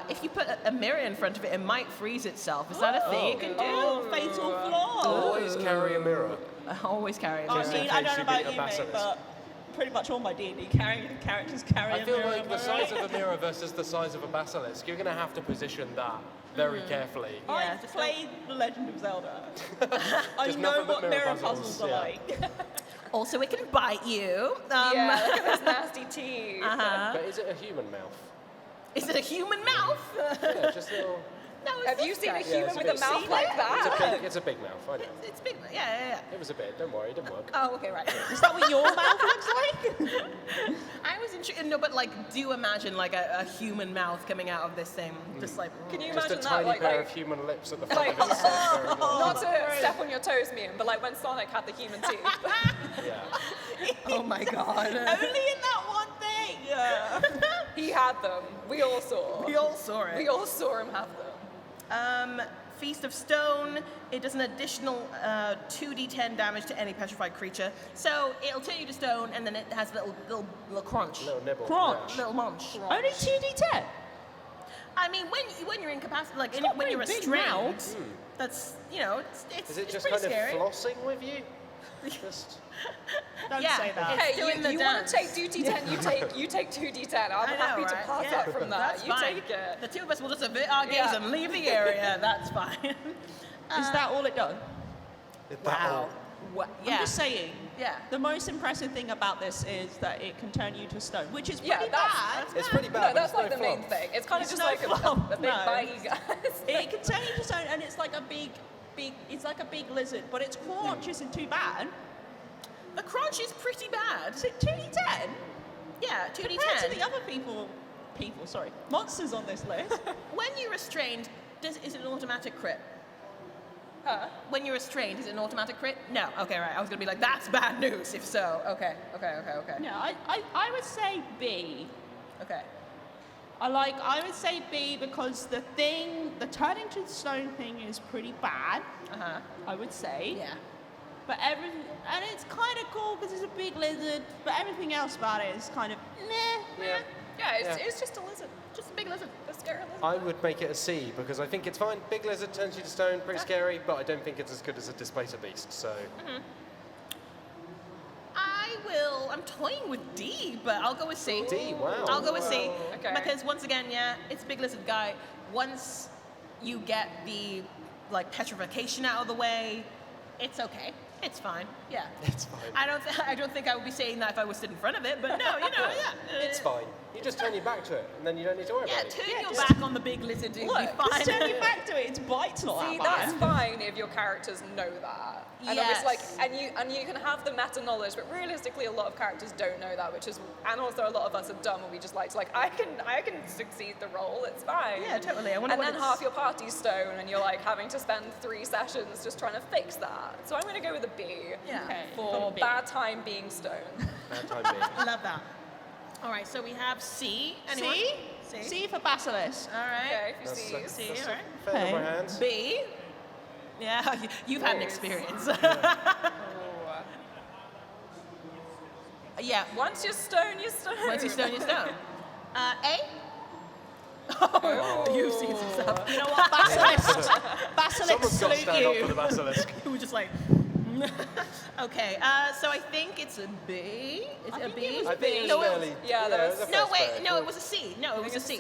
if you put a mirror in front of it, it might freeze itself. Is that a thing you can do? oh, fatal flaw. Always carry a mirror. I always carry it. I Just in mean, I case don't know you about beat a you, mate, basilisk. but pretty much all my D&D characters carry I a feel mirror. like am the I size right? of a mirror versus the size of a basilisk, you're going to have to position that very carefully. Yeah, I just played The Legend of Zelda. I Just know nothing but what mirror mirror puzzles puzzles, are yeah. like. Also, it can bite you. yeah, look at those nasty teeth. But is it a human mouth? Is it a human mouth? Yeah, just little. No, it's Have this you seen guy. a human it's a with a bit- mouth like that? It's a big mouth, I know. It's big. Yeah. It was a bit, don't worry, it didn't work. Oh, okay, right. Is that what your mouth looks like? I was intrigued. No, but like, do imagine like a human mouth coming out of this thing, just like. Can you Just a imagine that? tiny Like, pair of human lips at the front like, of it. so it's very long. not to step on your toes, Mian, but like when Sonic had the human teeth. Yeah. Oh my god. Only in that one thing. Yeah. He had them. We all saw. We all saw it. We all saw him have them. Feast of Stone. It does an additional 2d10 damage to any petrified creature. So it'll turn you to stone, and then it has a little crunch. Little nibble. Crunch. Yeah. Little munch. Only 2d10. I mean, when you're incapacitated, like not when you're very big restrained, mouths. that's it's Is it it's just pretty kind scary. of flossing with you? Just. Don't Yeah. say that. It's Hey, doing the you want dance. to take 2d10, you take 2d10. I'm I know, happy to right? pass Yeah. up from that. That's You fine. take it. The two of us will just avert our gaze Yeah. and leave the area. That's fine. Is that all it does? Wow. What? I'm Yeah. just saying. Yeah. The most impressive thing about this is that it can turn you to stone, which is Yeah, pretty that's- bad. It's pretty bad. No, but that's it's like no the main flump. thing. It's kind of It's just no like flump, a big no. bitey guy. It can turn you to stone, and it's like a big. It's like a big lizard, but its crunch isn't too bad. The crunch is pretty bad. Is it 2d10? Yeah, 2d10. Compared to the other monsters on this list. When you're restrained, is it an automatic crit? Huh? When you're restrained, is it an automatic crit? No. Okay, right. I was gonna be like, that's bad news. If so, okay. No, I would say B. Okay. I would say B because the turning to stone thing is pretty bad. I would say. Yeah. But and it's kind of cool because it's a big lizard. But everything else about it is kind of meh. Yeah, it's just a lizard. Just a big lizard. A scary lizard. I would make it a C because I think it's fine. Big lizard turns you to stone, pretty scary, but I don't think it's as good as a displacer beast. So. I'm toying with D, but I'll go with C. D, wow. I'll go with C. Okay. Because once again, it's a big lizard guy. Once you get the petrification out of the way, it's okay. It's fine. Yeah. It's fine. I don't think I would be saying that if I was sitting in front of it, but no, It's fine. You just turn your back to it, and then you don't need to worry about it. Turn your back on the big lizard, and you'll be fine. Just turn your back to it. Its bite's not See, that that's bad. fine if your characters know that. And Yes. obviously, and you can have the meta knowledge, but realistically, a lot of characters don't know that, and also a lot of us are dumb, and we just like to I can succeed the role. It's fine. Yeah, totally. I wonder and what then it's- half your party's stone, and you're having to spend 3 sessions just trying to fix that. So I'm going to go with a B. Yeah. Okay. For B. bad time being stone. Bad time being. Love that. All right, so we have C. Anyone? C? C for Basilisk. All right. Okay, if you That's see. a- C, that's all a right. fair number of hands. B. Yeah, you've had an Yes. experience. Oh. Yeah. Once you're stone, you're stone. Once you stone, you stone. A. Oh, you've seen some stuff. You know what? Basilisk Someone's got to salute stand up for you. the basilisk. We were just like. Okay, so I think it's a B. Is it a B? I think it's No, fairly. Yeah, that was- it was a No, first wait, fair. no, it was a C. No, it was a C.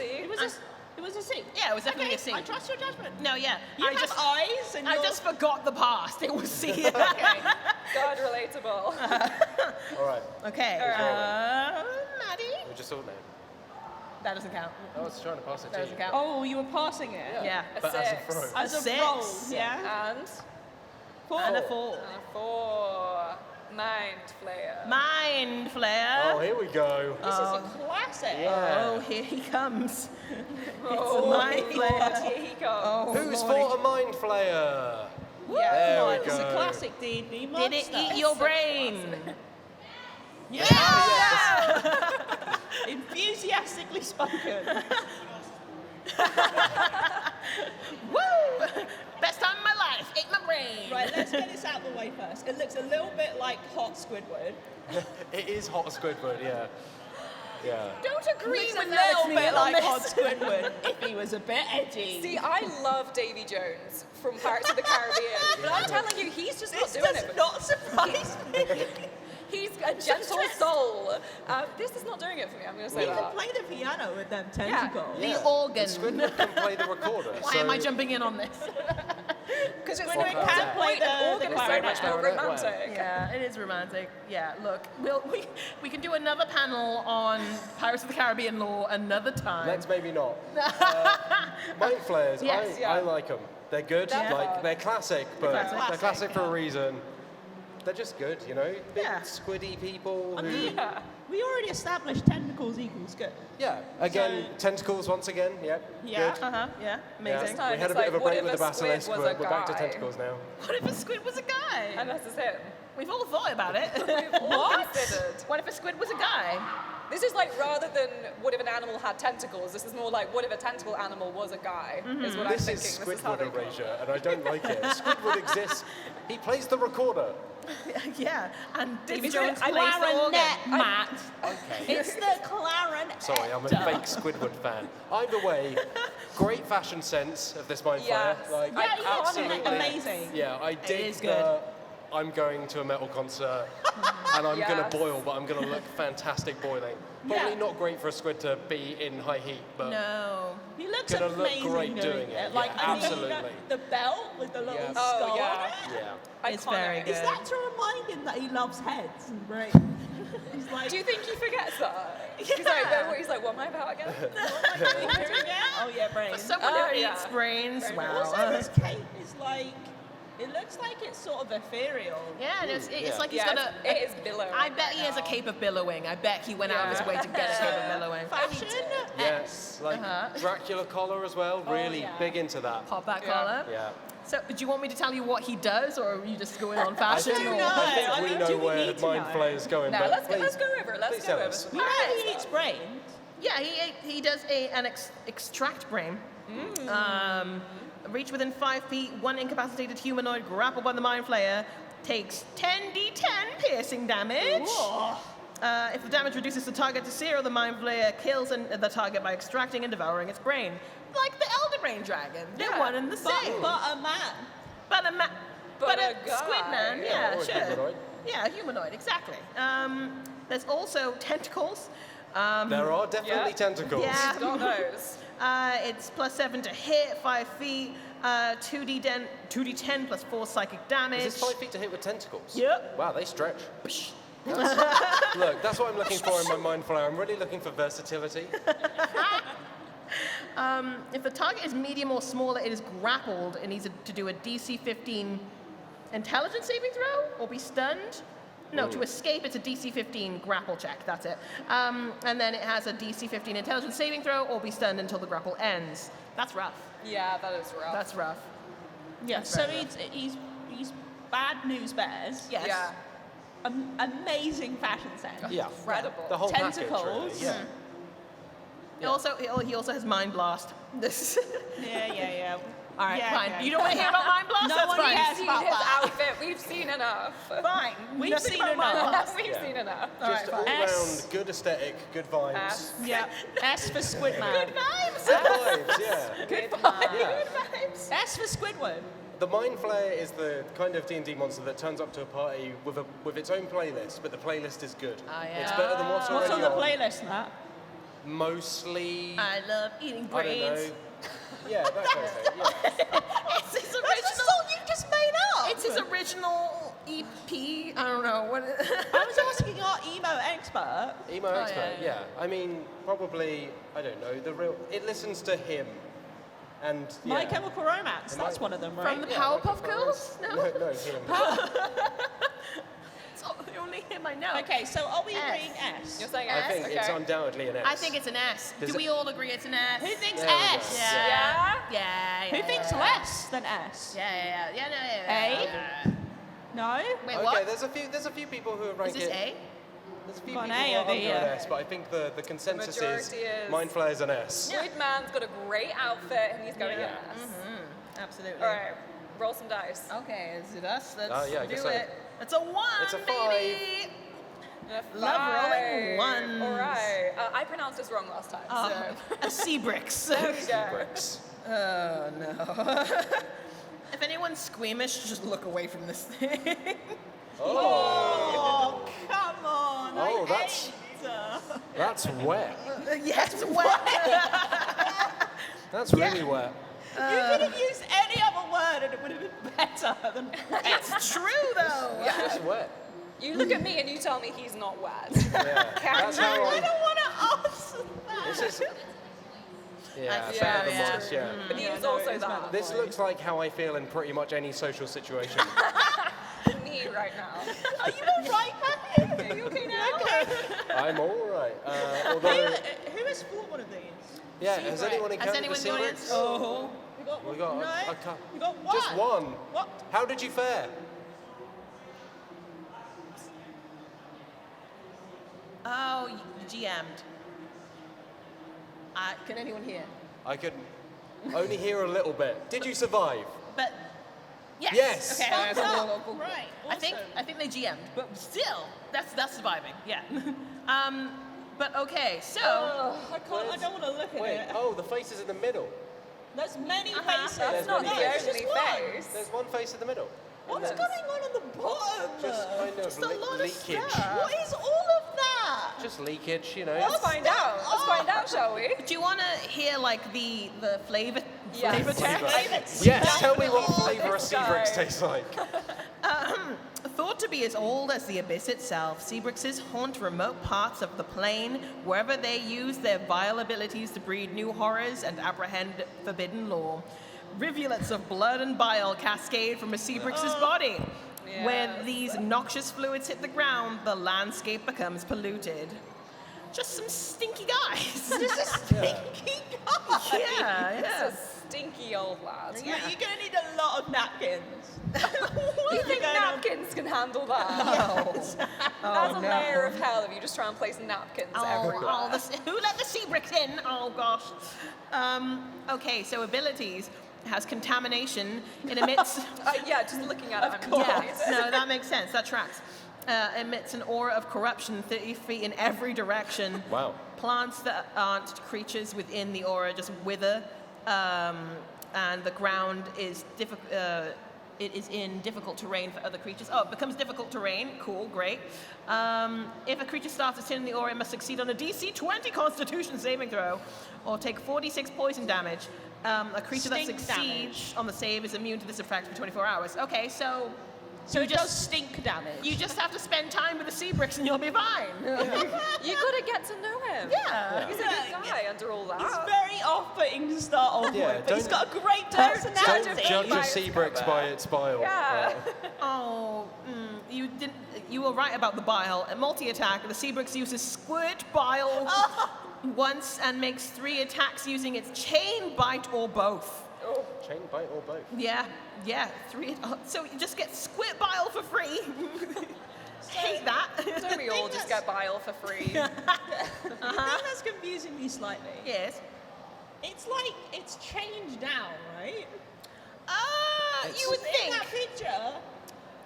It was a C. Yeah, it was definitely a C. I trust your judgment. No, yeah. You have eyes and I you're- just forgot the past. It was C. Okay. God relatable. All right. Okay. Maddie. We just saw it now. That doesn't count. I was trying to pass it That to doesn't you. count. Oh, you were passing it. Yeah. But as a six. throw. As a Six. roll, yeah. And Four. And a 4. and a 4. Mind Flayer. Mind Flayer. Oh, here we go. This is a classic. Yeah. Oh, here he comes. Oh, It's a Mind Flayer. Here he comes. Oh, Who's Lordy. fought a mind flayer? Yeah. There we It's a go. classic D&D monster. Did it eat your brain? Yeah! Enthusiastically spoken. Woo! Best time of my life. Ate my brain. Right, let's get this out of the way first. It looks a little bit like hot Squidward. It is hot Squidward, yeah. Yeah. Don't agree Looks a with little bit like on hot this. Squidward if he was a bit edgy. See, I love Davy Jones from Pirates of the Caribbean, but I'm telling you, he's just this not doing does it. not surprise me. He's a gentle soul. This is not doing it for me, I'm going to He say can that. play the piano with them tentacles. The Yeah. organ. And Squidward can play the recorder. Why so am I jumping in on this? Because it's Squidward like, can play the organ is so clarinet. much more Clarinet, romantic. Yeah, it is romantic. Yeah, look, we can do another panel on Pirates of the Caribbean lore another time. Let's maybe not. Mind flayers, Yes, yeah. I like them. They're good. Yeah. Like they're classic, but classic. they're classic for a reason. They're just good, you know. Big Yeah. squiddy people. I Who, mean, we already established tentacles equals good. yeah. Again, So- tentacles once again. Yep. Yeah. Good. Yeah, Yeah. amazing. time We had a it's bit of a like, what break if with the a squid basilisk. was We're a back to guy? tentacles now. What if a squid was a guy? And this is him. We've all thought about it. What? Considered. What if a squid was a guy? This is like rather than what if an animal had tentacles, this is more like what if a tentacle animal was a guy, is what I'm This thinking. is This is how Squidward they come. erasure, and I don't like it. Squidward exists. He plays the recorder. Yeah, and Davy It's Jones good. plays the organ. Clarinet, Matt. Okay. It's the clarinet. Sorry, I'm a fake Squidward fan. Either way, great fashion sense of this Mind Flayer. Yes. Like, Yeah, he looks absolutely. amazing. yeah, I dig is good. the I'm going to a metal concert and I'm going Yes. to boil, but I'm going to look fantastic boiling. Probably Yeah. not great for a squid to be in high heat, but No. He looks Gonna look amazing great doing it. Like, Yeah, and absolutely. the belt with the little Yeah. skull Oh, yeah. on it. yeah. It's very Iconic. good. Is that to remind him that he loves heads and brains? He's like, Do you think he forgets that? He's Yeah. like, what am I about again? oh yeah, brains. Someone Oh, who yeah. eats brains. Very Wow. Also, his cape is like It looks like it's sort of ethereal. Yeah, and it's yeah. like he's Yeah, got it is billowing. I bet he right has a now. cape of billowing. I bet he went out of his way to get a cape of billowing. Fashion Yes, like Dracula collar as well. Really yeah. big into that. Pop that Yeah. collar. Yeah. So, do you want me to tell you what he does, or are you just going on I fashion? think, or- know. I think I we mean, know do we where need to Mind know? Flayer's going. No, but let's please, go over it. Let's please go tell over us. some You know facts. he eats brains. Yeah, he does an extract brain. Reach within 5 feet, one incapacitated humanoid grappled by the Mind Flayer takes 10d10 piercing damage. If the damage reduces the target to 0, the Mind Flayer kills the target by extracting and devouring its brain. Like the Elder Brain Dragon. They're Yeah. one and the same. But a man. But a But a squid guy. man, yeah, or a sure. humanoid. Yeah, a humanoid, exactly. There's also tentacles. There are definitely Yeah. tentacles. Yeah. He's got those. It's +7 to hit, 5 feet, 2d10 plus 4 psychic damage. Is this 5 feet to hit with tentacles? Yep. Wow, they stretch. Look, that's what I'm looking for in my Mind Flayer. I'm really looking for versatility. If the target is medium or smaller, it is grappled and needs to do a DC 15 intelligence saving throw or be stunned. No, to escape, it's a DC 15 grapple check. That's it. And then it has a DC 15 intelligence saving throw or be stunned until the grapple ends. That's rough. Yeah, that is rough. That's rough. Yeah, That's so very he's Bad News Bears. Yes. Yeah. Amazing fashion sense. Yeah. Incredible. The whole Tentacles. package, really. Yeah. He also has Mind Blast. This. Yeah. All right, Yeah, fine. yeah. You don't want to hear about Mind Blast? No That's one fine. cares. We've seen about his that. outfit. We've seen enough. Fine. We've Nothing seen about Mind enough. Blast. We've Yeah. seen enough. All right, Just fine. all S. round good aesthetic, good vibes. S. Yeah. S for Squidman. Good vibes. Good vibes, yeah. Good vibes. Yeah. Good vibes. S for Squidward. The Mind Flayer is the kind of D&D monster that turns up to a party with its own playlist, but the playlist is good. Oh, yeah. It's better than what's What's already on the playlist, Nat? Mostly, I love eating I don't brains. know. Yeah, that kind of thing. Yeah. It's his That's a original. song you just made up. It's his original EP. I don't know what. I was asking our emo expert. Emo Oh, expert, yeah. I mean, probably, I don't know, it listens to him. And yeah. My Chemical Romance. Am I- That's one of them, right? From the Yeah, Powerpuff My Girls? No, No. no, him. It's the only him I know. Okay, so are we S. agreeing S? You're saying I S? think Okay. it's undoubtedly an S. I think it's an S. Does Do we it- all agree it's an S? Who thinks There we go. S? Yeah? Yeah. Who thinks less than S? Yeah. No, A? yeah. No? Wait, Okay, what? there's a few people who Is rank this it. A? There's a few Got people an A who are over under here. an S, but I think the consensus is majority is- Mind Flayer's an S. Squid Man's got a great outfit and he's going Yeah. yes. Absolutely. All right, roll some dice. Okay, is it us? Let's Yeah, I do guess so. it. It's a 1, It's a baby. Love rolling ones. All right. I pronounced this wrong last time. A Seabricks. There we go. Bricks. Oh no. If anyone's squeamish, just look away from this thing. Oh, come on. Oh, I that's- hate That's wet. Yes, well. That's really wet. You could have used any other word and it would have been better than It's true though. Just wet. You look at me and you tell me he's not wet. Yeah. That's how I I. don't want to answer that. This is. Yeah, Yeah, better than yeah. Mars, yeah. But he Yeah, was no, also it is that. better. This looks like how I feel in pretty much any social situation. Me right now. Are you all right, Matthew? Are you okay now? I'm all right. Who, Although, who has fought one of these? yeah, has anyone Has encountered anyone the in the secrets? Oh. We got one. We got no. a couple. We got one. Just one. What? How did you fare? Oh, you GM'd. Can anyone hear? I could only hear a little bit. Did you survive? But yes. Yes. Okay. Thumbs cool, up. cool, cool. Right. I think they GM'd, but still, that's surviving. Yeah. But okay, so I can't. I don't want to look at Wait, it. oh, the face is in the middle. There's many faces. That's not the many faces. only face. There's one face in the middle. What's going on the bottom? Just kind of Just a lot of leakage. stuff. What is all of that? Just leakage, you know. Let's find out. Let's find out, shall we? do you want to hear like the flavor Yes. flavor text? Yes, tell me what flavor a This sea guy. bricks tastes like. Thought to be as old as the abyss itself, Seabrixes haunt remote parts of the plane, wherever they use their vile abilities to breed new horrors and apprehend forbidden lore. rivulets of blood and bile cascade from a Seabrix's body. When these noxious fluids hit the ground, the landscape becomes polluted. Just some stinky guys. Stinky guy. Yeah. It's a stinky old lad. Yeah, you're gonna need a lot of napkins. You think napkins can handle that? No. That's a layer of hell if you just try and place napkins everywhere. Who let the Seabrix in? Oh gosh. Okay, so abilities. It has contamination. It emits. Yeah, just looking at it, I'm Yeah, confused. no, that makes sense. That tracks. Emits an aura of corruption 30 feet in every direction. Wow. Plants that aren't creatures within the aura just wither, and the ground is it is in difficult terrain for other creatures. Oh, it becomes difficult terrain. Cool, great. If a creature starts to turn in the aura, it must succeed on a DC 20 Constitution saving throw, or take 46 poison damage. A creature that Stink succeeds on the save is immune to this effect for 24 hours. Okay, so It does stink damage. you just have to spend time with the Seabrix and you'll be fine. You gotta get to know him. Yeah. He's a good guy under all that. He's very off-putting to start off Yeah, with, but he's don't- got a great Don't personality. judge a By its Seabrix cover. by its bile. Yeah. Oh, you didn't. You were right about the bile. A multi-attack, the Seabrix uses squirt bile once and makes 3 attacks using its chain bite or both. Chain bite or both. Yeah, 3. So you just get squirt bile for free. Hate that. Don't we all just get bile for free? The thing that's confusing me slightly, Yes. it's like it's chained down, right? You would In think. that picture,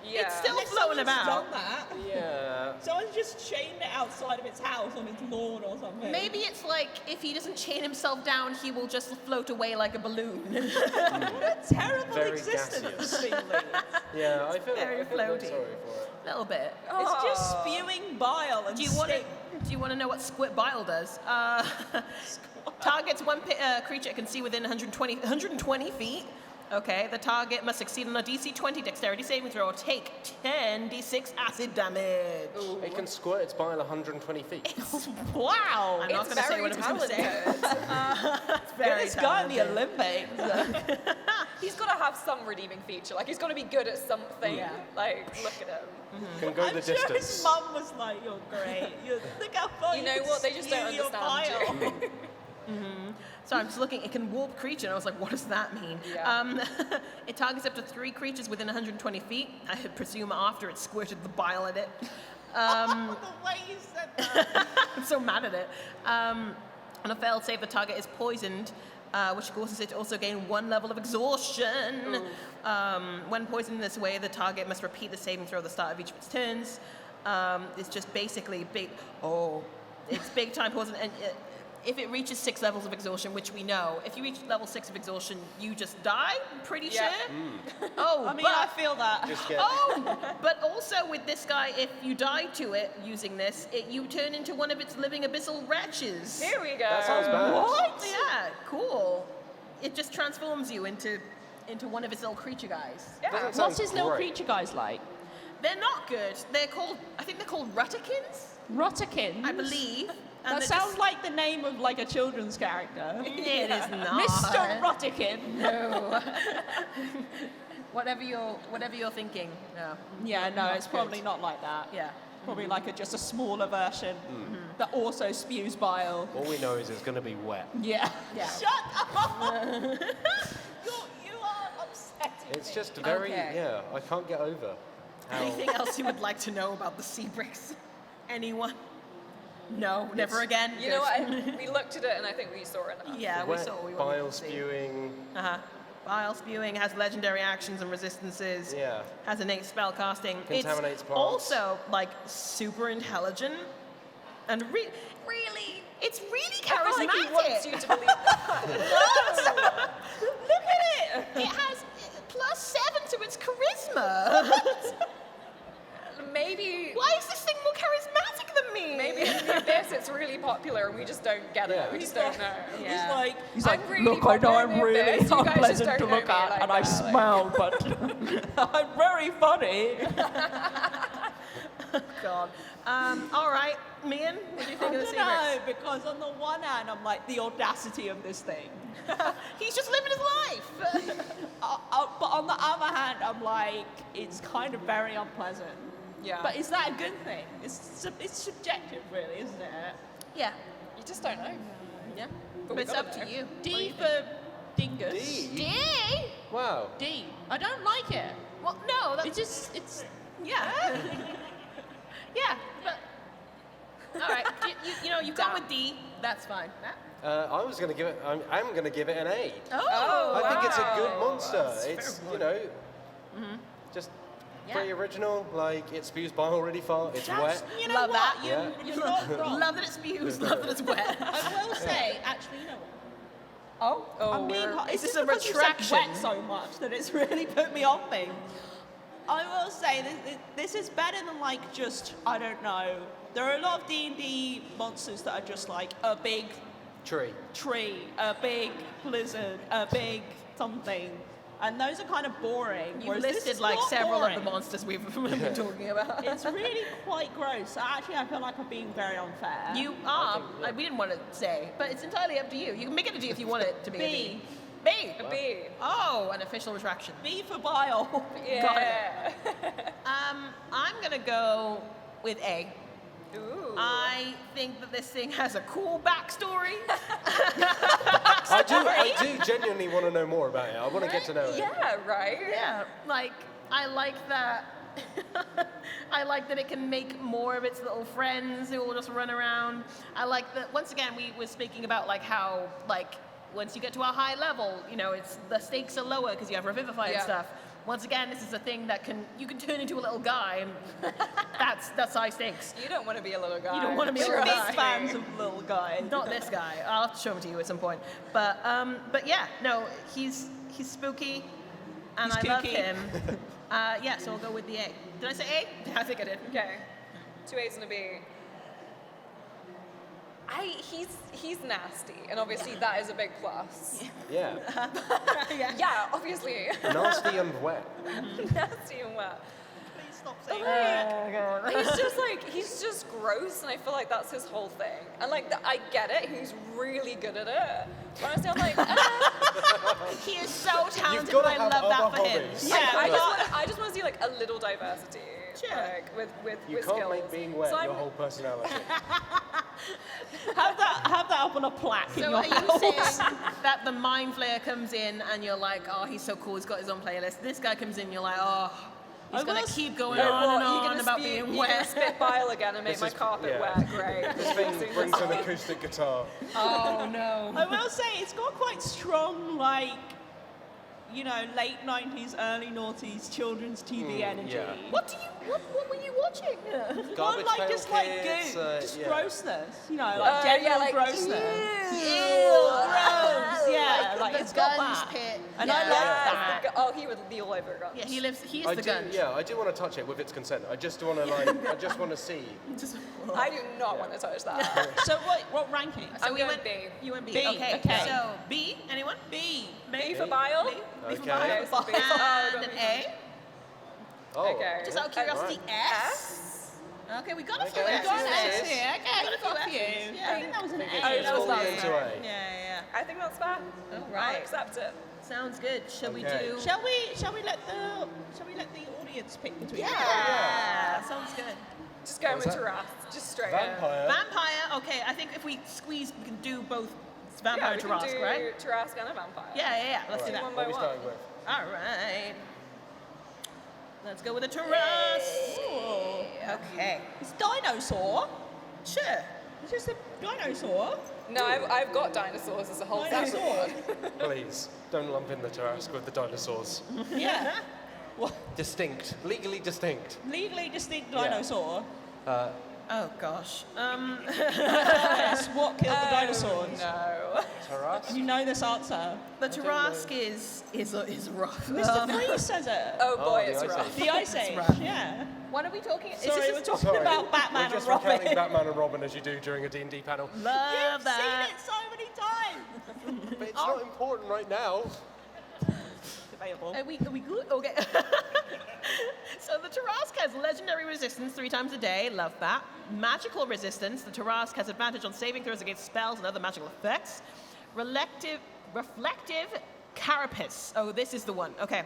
Yeah. It's still unless floating someone's about. done that, Yeah. someone's just chained it outside of its house on its lawn or something. Maybe it's like if he doesn't chain himself down, he will just float away like a balloon. What a terrible Very existence gaseous. this thing leads. Yeah, I feel Very I'm floaty. sorry for it. A little bit. It's just spewing bile and Do you want to? stink. Do you want to know what squid bile does? Targets one creature it can see within 120 feet. Okay, the target must succeed on a DC 20 dexterity saving throw or take 10 d6 acid damage. It can squirt its bile 120 feet. Wow. I'm not It's going to say very what I was going to say. talented. Get this guy in the Olympics. He's got to have some redeeming feature. Like, he's got to be good at something. Yeah. Like, look at him. Can go I'm the sure his distance. mum was like, "You're great. Look how far You know can what? They just don't spew your understand bile." you. So I'm just looking, it can warp creature, and I was like, what does that mean? Yeah. It targets up to 3 creatures within 120 feet, I presume after it squirted the bile at it. The way you said that. I'm so mad at it. On a failed save, the target is poisoned, which causes it to also gain 1 level of exhaustion. When poisoned in this way, the target must repeat the saving throw at the start of each of its turns. It's just basically it's big time poison. And if it reaches 6 levels of exhaustion, which we know, if you reach level 6 of exhaustion, you just die, pretty Yeah. sure. Oh, I mean, but, I feel that. Just get but also with this guy, if you die to it using this, you turn into one of its living abyssal wretches. Here we go. That sounds bad. What? Yeah, cool. It just transforms you into one of its little creature guys. Yeah. Doesn't What's sound his little great. creature guys like? They're not good. I think they're called Rutterkins, Rotterkins? I believe. And That they're sounds just- like the name of like a children's character. It is not. Mr. Rotterkin. No. whatever you're thinking. No. Yeah, no, Not it's good. probably not like that. Yeah. Probably like just a smaller version that also spews bile. All we know is it's going to be wet. Yeah. Yeah. Shut up! You are upsetting It's me. just very, Okay. yeah, I can't get over how... Anything else you would like to know about the Seabrix? Anyone? No, never again. You know what? We looked at it and I think we saw enough. Yeah, we wet, saw. We wanted bile to see. spewing, Bile spewing has legendary actions and resistances. yeah. Has innate spell casting. Contaminates It's plants. also like super intelligent and really, it's really I feel charismatic. like he wants you to believe that. Look at it. It has +7 to its charisma. Maybe Why is this thing more charismatic than me? maybe in the abyss it's really popular and we just don't get it. Yeah. We just don't know. Yeah. He's like, I'm really look, I know popular I'm in the really abyss, you guys just unpleasant to don't know look me at, like and I that, like- smell, but I'm very funny. God. All right, Mian, what do you think of the I don't know, secrets? because on the one hand, I'm like, the audacity of this thing. He's just living his life. But on the other hand, I'm like, it's kind of very unpleasant. Yeah. But is that a good thing? It's subjective, really, isn't it? Yeah. You just don't know. Yeah. But But it's we up gotta to know. you. D for dingus. D? D? Wow. D. I don't like it. Well, no, that's It's yeah. Yeah, but all right. You know, you've gone with D. That's fine. Matt? I was going to give it. I'm going to give it an A. Oh, I think it's a good wow. monster. That's It's fair you know, just pretty original. Like it spews bile really far. It's wet. You know Love what? that. Yeah. You're not wrong. Love that it spews. Love that it's wet. I will say, actually, you know what? Oh, I'm being we're- it's is just this a because you said retraction? wet so much that it's really put me off things. I will say this is better than like just I don't know. There are a lot of D&D monsters that are just like a big Tree. tree, a big blizzard, a big something, and those are kind of boring. You've whereas this listed is like not several boring. of the monsters we've been talking about. It's really quite gross. Actually, I feel like I'm being very unfair. You are. We didn't want to say, but it's entirely up to you. You can make it a D if you want it to be a B. D. B. A B. Oh, an official retraction. B for bile. Yeah. I'm gonna go with A. Ooh. I think that this thing has a cool backstory. I do genuinely want to know more about it. I want to get to know it. Yeah, right? Yeah, like I like that. I like that it can make more of its little friends who will just run around. I like that. Once again, we were speaking about like how like once you get to a high level, you know, it's the stakes are lower because you have revivify and Yeah. stuff. Once again, this is a thing that you can turn into a little guy, and that's high stakes. You don't want to be a little guy. You don't wanna be a We're little big guy. fans of little guys. Not this guy. I'll have to show him to you at some point. But yeah, no, he's spooky, and He's I love kooky. him. Yeah, so I'll go with the A. Did I say A? I think I did. Okay. 2 A's and a B. He's nasty, and obviously that is a big plus. Yeah. Yeah, obviously. Nasty and wet. Nasty and wet. Please stop But saying like, he's just gross, and I feel like that's his whole thing. And like, I get it, he's really good at it. But honestly, I'm like, He is so talented, gotta and I have love that other for him. hobbies. Yeah, I just want to see like a little diversity. Sure. Like, with You with can't skills. make being wet So your I'm- whole personality. Have that up on a plaque in So your are you house. saying that the Mind Flayer comes in and you're like, oh, he's so cool, he's got his own playlist. This guy comes in, you're like, oh, he's I gonna will keep going Yeah. on and What, you on gonna about spew- being you gonna wet. spit bile again and make This my is- carpet yeah. wet. Great. This thing brings an acoustic guitar. Oh no. I will say it's got quite strong, like, you know, late 90s, early noughties children's TV energy. yeah. What were you watching? Well, Garbage like Pail just like Kids, goo, just yeah. grossness, you know, like general yeah, like, grossness. ew. Gross, yeah, like the it's got guns that. pit. And yeah. I like that. Oh, he would be all over guns. Yeah, he's I the do, gun. yeah, I do want to touch it with its consent. I just want to I just want to see. I do not want to touch that. So what ranking? I'm we going went B. You went B. B, Okay. okay. So B. Anyone? B. B for bile. B. B for Okay. bile. Okay, so B. And an A. Oh, Okay. Just out of curiosity, S. Okay, we got a few Okay. S's. Got an Yes. S here. Okay, Got a we've got a few few. S's, yeah. I think that was an A. Oh, that was All fine. into A. Yeah. I think that's fair. All I'll right. accept it. Sounds good. Shall we Okay. do? Shall we let the audience pick between them? Yeah. Sounds good. Just going What with was that? Tarrasque. Just straight Vampire. Vampire. Okay, I think if we squeeze, we can do both in. Vampire Yeah, and we can Tarrasque, do right? Tarrasque and a vampire. Yeah. Let's do Right, that. one what by are we one. starting with? All right. Let's go with the Tarrasque. Okay. It's dinosaur. Sure. It's just a dinosaur. No, I've got dinosaurs as a whole separate Dinosaur. one. Please, don't lump in the Tarrasque with the dinosaurs. Yeah. What? Distinct, legally distinct. Legally distinct Yeah. dinosaur. Oh gosh. Yes, what killed the dinosaurs? No. Tarrasque? You know this answer. The Tarrasque is rough. Mr. Freeze says it. Oh boy, the it's Ice rough. Age. The Ice Age. rough. Yeah. What are we talking? Is Sorry, this we're a- talking Sorry, about Batman we're just and Robin. recounting Batman and Robin as you do during a D&D panel. Love You've that. seen it so many times. But it's not important right now. Debatable. Are we good? Okay. So the Tarrasque has legendary resistance 3 times a day. Love that. Magical resistance. The Tarrasque has advantage on saving throws against spells and other magical effects. Reflective carapace. Oh, this is the one. Okay.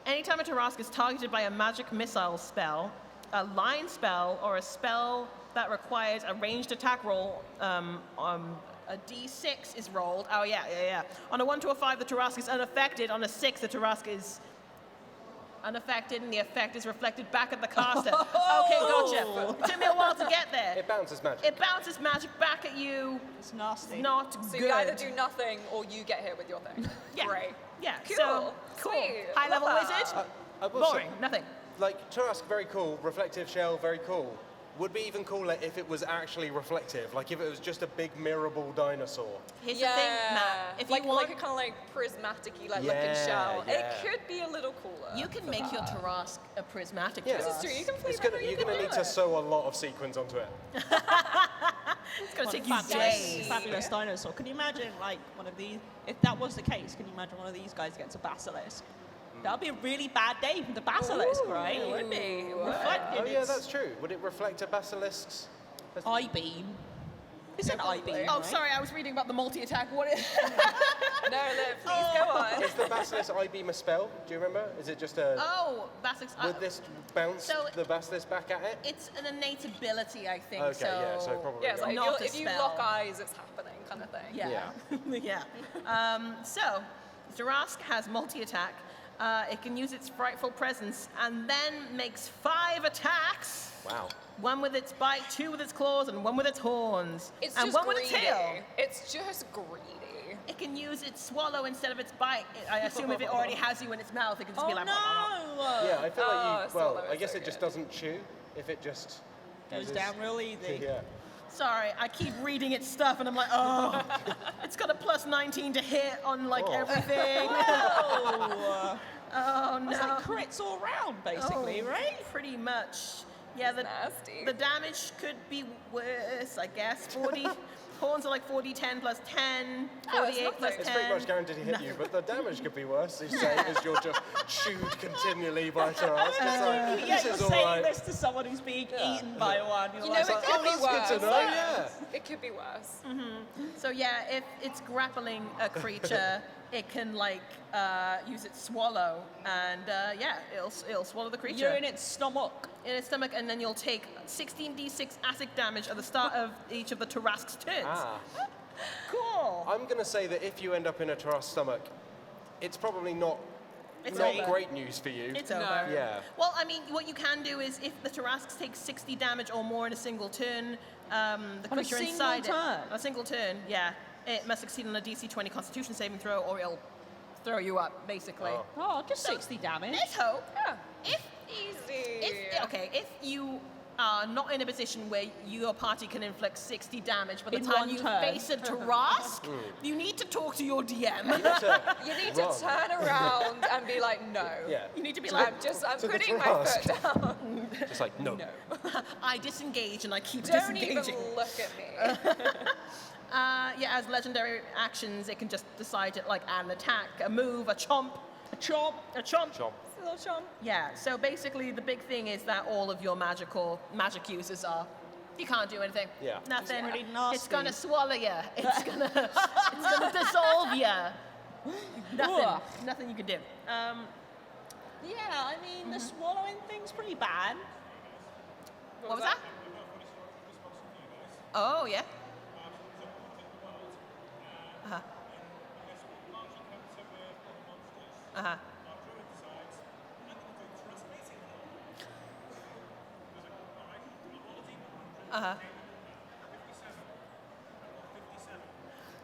Anytime a Tarrasque is targeted by a magic missile spell, a line spell, or a spell that requires a ranged attack roll, a d6 is rolled. Oh, yeah. On a 1 to a 5, the Tarrasque is unaffected. On a 6, the Tarrasque is unaffected, and the effect is reflected back at the caster. Okay, gotcha. It took me a while to get there. It bounces magic. It bounces magic back at you. It's nasty. Not So good. you either do nothing or you get hit with your thing. Yeah. Great. Yeah. Cool. So, cool. Sweet. High level Love that. wizard. I will Boring. say, Nothing. like, Tarrasque, very cool. Reflective shell, very cool. Would be even cooler if it was actually reflective. Like, if it was just a big mirrorable dinosaur. Here's the thing, Matt. If like, you want, like a kind of like prismatic-y like Yeah, looking shell. yeah. It could be a little cooler. you can make your Tarrasque a prismatic Yeah. This Tarrasque. is true. You can flip It's gonna, it. you're going to need to sew a lot of sequins onto it. It's going to take you Fabulous, days. fabulous dinosaur. Can you imagine, like, one of these? If that was the case, can you imagine one of these guys gets a basilisk? That would be a really bad day for the basilisk, right? It would be. Reflected. Oh, yeah, it's that's true. Would it reflect a basilisk's? I-beam. It's an I-beam, Oh, right? sorry, I was reading about the multi-attack. What is No, please go on. Is the basilisk I-beam a spell? Do you remember? Is it just a... Oh, Basilisk. Would this bounce so- the basilisk back at it? It's an innate ability, I think. Okay, yeah, so probably Yeah, it's like Not a if you spell. lock eyes, it's happening kind of thing. Yeah. Yeah. So, Tarrasque has multi-attack. It can use its frightful presence and then makes 5 attacks. Wow. 1 with its bite, 2 with its claws, and 1 with its horns. It's and just 1 greedy. with its tail. It's just greedy. It can use its swallow instead of its bite. I assume if it already has you in its mouth, it can just Oh be like... no! Yeah, I feel like Oh, well, swallow I is guess so it just good. doesn't chew. If it just Goes uses- down real easy. Yeah. Sorry, I keep reading its stuff and I'm like, oh, it's got a plus 19 to hit on like Oh. everything. Oh, Oh no. it's like crits all round, basically, Oh, right? Pretty much. Yeah, nasty. the damage could be worse, I guess. 40 horns are like 40, 10 plus 10, Oh, it's 48 nothing. plus 10. It's pretty much guaranteed to hit you, but the damage could be worse. You say as you're just chewed continually by Tarrasque. It's like, Yeah, this you're is all saying right. this to someone who's being Yeah. eaten by one. You're You know, like, it could be that's worse. good to know, yeah. It could be worse. So yeah, if it's grappling a creature, it can like use its swallow, and yeah, it'll swallow the creature you're in its stomach. in its stomach, and then you'll take 16d6 acid damage at the start of each of the Tarrasque's turns. Ah. Cool. I'm going to say that if you end up in a Tarrasque stomach, it's probably not It's not over. great news for you. It's No. over. Yeah. Well, I mean, what you can do is if the Tarrasques take 60 damage or more in a single turn, the On a creature single inside turn? it. A single turn, yeah. It must succeed on a DC 20 Constitution saving throw, or it'll throw you up, basically. Oh. Oh, just So- 60 damage. There's hope. Yeah. If Easy. if you are not in a position where your party can inflict 60 damage by the In time one you turn. face a Tarrasque, you need to talk to your DM. You need to Wrong. turn around and be like, no. Yeah. You need to be like, I'm To the putting my Tarrasque. foot down. Just like, no. I disengage and I keep Don't even disengaging. look at me. Yeah, as legendary actions, it can just decide to like add an attack, a move, a chomp, a chomp, a chomp. Chomp. Little chomp. Yeah, so basically the big thing is that all of your magic users are, you can't do anything. Yeah. Nothing. It's pretty It's nasty. gonna swallow you. It's gonna dissolve you. Nothing you can do. Yeah, I mean, the swallowing thing's pretty bad. What was that? Oh, yeah. Uh-huh. Uh-huh. Uh-huh.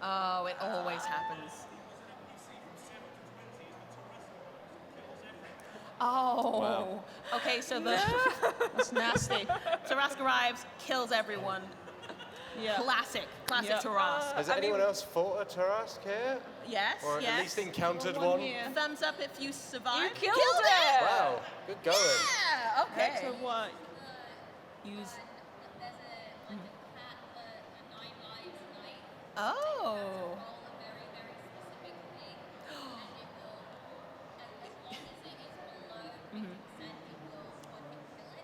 Oh, it always happens. Oh. Wow. Okay, so the That's nasty. Tarrasque arrives, kills everyone. Yeah. Classic Yeah. Tarrasque. Has I anyone mean- else fought a Tarrasque here? Yes, Or yes. at least encountered One one? here. Thumbs up if you survived. You killed it! Wow, good going. Yeah, okay. Excellent work. Use. There's a cat, a 9 lives night. Oh. Roll a very, very specific thing, and it will, as long as it is below 50%, it will fucking kill it.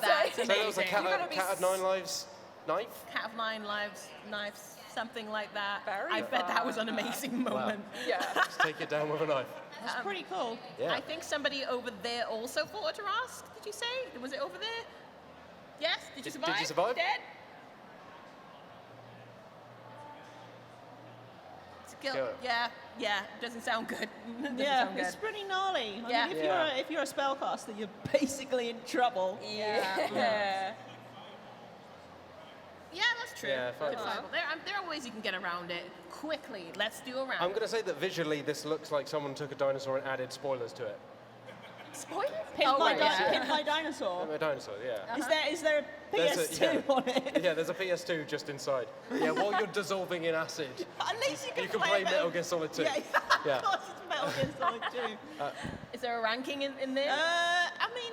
That's So that was a amazing. cat of 9 lives knife? Cat of 9 lives, knives, something like that. Very I bet that was an amazing moment. Yeah. Just take it down with a knife. That's pretty cool. Yeah. I think somebody over there also fought a Tarrasque, did you say? Was it over there? Yes? Did you survive? Did you survive? Dead? It's a kill. Kill it. Yeah, doesn't sound good. Doesn't Yeah, sound it's good. pretty gnarly. I Yeah. mean, Yeah. if you're a spellcaster, you're basically in trouble. Yeah. Yeah, that's true. Yeah, fair Good enough. cycle. There are ways you can get around it quickly. Let's do a round. I'm going to say that visually this looks like someone took a dinosaur and added spoilers to it. Spoilers? Pin, my, yeah. pin my dinosaur. A dinosaur, yeah. Is there a There's PS2 a- on it? Yeah, there's a PS2 just inside. Yeah, while you're dissolving in acid, At least you can, you can play Metal Metal Gear Solid 2. Yeah, Yeah. of course it's Metal Gear Solid 2. Is there a ranking in there? I mean,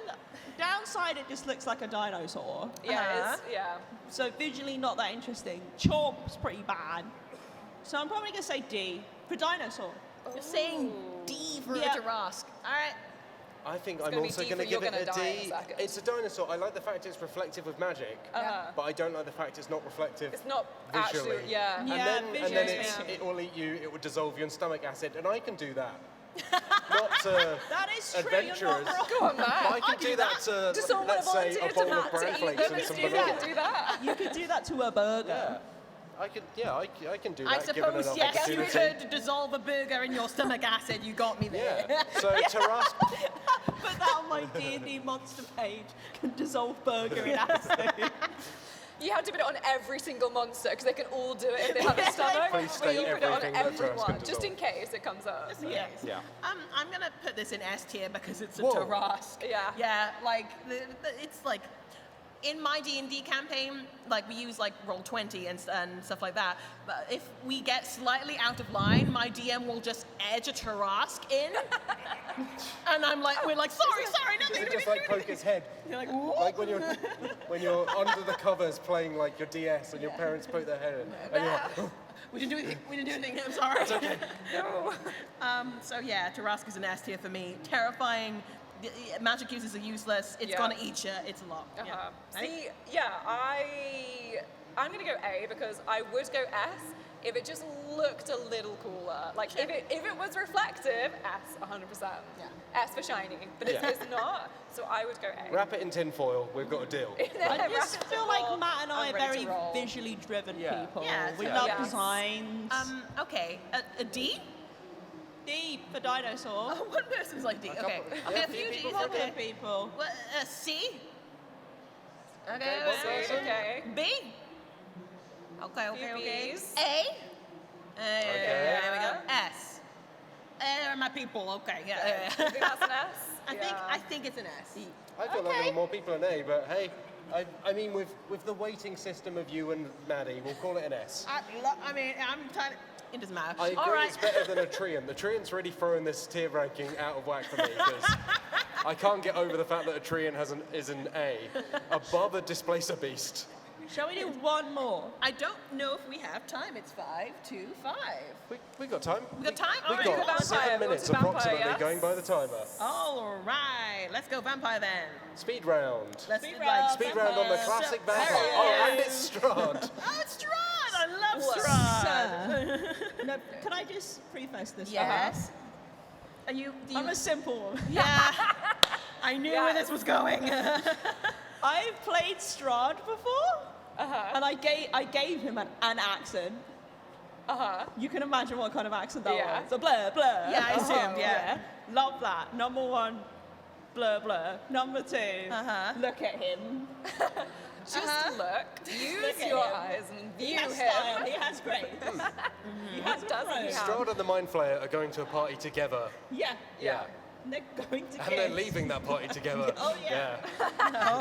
downside it just looks like a dinosaur. Yeah, it's, yeah. So visually not that interesting. Chomp's pretty bad. So I'm probably going to say D for dinosaur. You're saying D for Yeah. a Tarrasque. All right. I think It's I'm gonna be also D going to for give you're it gonna a die in a D. second. It's a dinosaur. I like the fact it's reflective of magic, but I don't like the fact it's not reflective It's not visually. actually, yeah. And Yeah, then, visually, it will eat you, it will dissolve you in stomach acid, and I can do that. Not to That is true. adventurers. You're not wrong. Go on, But Matt. I can do that to, Does someone want let's to say, a volunteer to bowl of Matt to bran eat flakes them and and some do vanilla. that? Do that. You could do that to a burger. Yeah. I can do that. I given suppose, enough yes, you opportunity. could dissolve a burger in your stomach acid. You got me there. Yeah. So Tarrasque, Put that on my D&D monster page. Can dissolve burger in acid. You have to put it on every single monster because they can all do it if they have a stomach. Please But state you put it on everything that Tarrasque can everyone, just dissolve. in case it comes up. Yeah. yeah. I'm gonna put this in S tier because it's a Whoa. Tarrasque. Yeah. Yeah, like it's like in my D&D campaign, like we use like Roll20 and stuff like that. But if we get slightly out of line, my DM will just edge a Tarrasque in, and we're like, sorry, nothing. Is it just like poker's head? You're like, Like when you're under the covers playing like your DS and your parents poke their head in, and you're like, oh, we didn't do anything. I'm sorry. It's okay. No. So yeah, Tarrasque is an S tier for me. Terrifying. Magic uses are useless. It's Yeah. gonna eat you. It's a lot. Yeah. Uh-huh. See, yeah, I'm gonna go A because I would go S if it just looked a little cooler. Like if it was reflective, S 100%. Yeah. S for shiny, but Yeah. it's not. So I would go A. wrap it in tinfoil. We've got a deal. I just feel like Matt and I I'm are ready very to roll. visually driven Yeah. people. Yes. We Yeah. love Yes. designs. Okay. A D. D for dinosaur. One person's like D. Okay. couple- Okay. yeah, A few Ds. Couple Okay. of people. What, C. Okay. Okay. B. Okay. Few Okay. Bs. A. Okay. There we go. S. There are my people. Okay. Yeah. I think that's an S. I think it's an S. I feel like there are more people in A, but hey, I mean with the weighting system of you and Maddie, we'll call it an S. I mean, I'm trying to. It doesn't matter. I agree All right. it's better than a Treeant. The Treant's really throwing this tier ranking out of whack for me because I can't get over the fact that a Treeant is an A, above a Displacer Beast. Shall we do one more? I don't know if we have time. It's 5 to 5. We got time. We got time? We've All right, got go vampire. 7 minutes We'll do vampire, approximately yes. going by the timer. All right. Let's go vampire then. Speed round. Let's Speed like, round. Speed round on the Vampire. classic So- vampire. There Oh, it and is. it's Strahd. Oh, it's Strahd! I love What? Strahd. No, can I just preface this? Yes. Are you? Do I'm you a simple woman. yeah. I knew where Yes. this was going. I've played Strahd before, and I gave him an accent. You can imagine what kind of accent that Yeah. was. A blur, blur. Yeah, I assumed, yeah. Love that. Number one, blur, blur. Number two, look at him. Just look. Use Look at your him. eyes and He view has him. style. He has grace. He has a doesn't he grace. have? Strahd and the Mind Flayer are going to a party together. Yeah. Yeah. And they're going to And they're kiss. leaving that party together. Oh, yeah.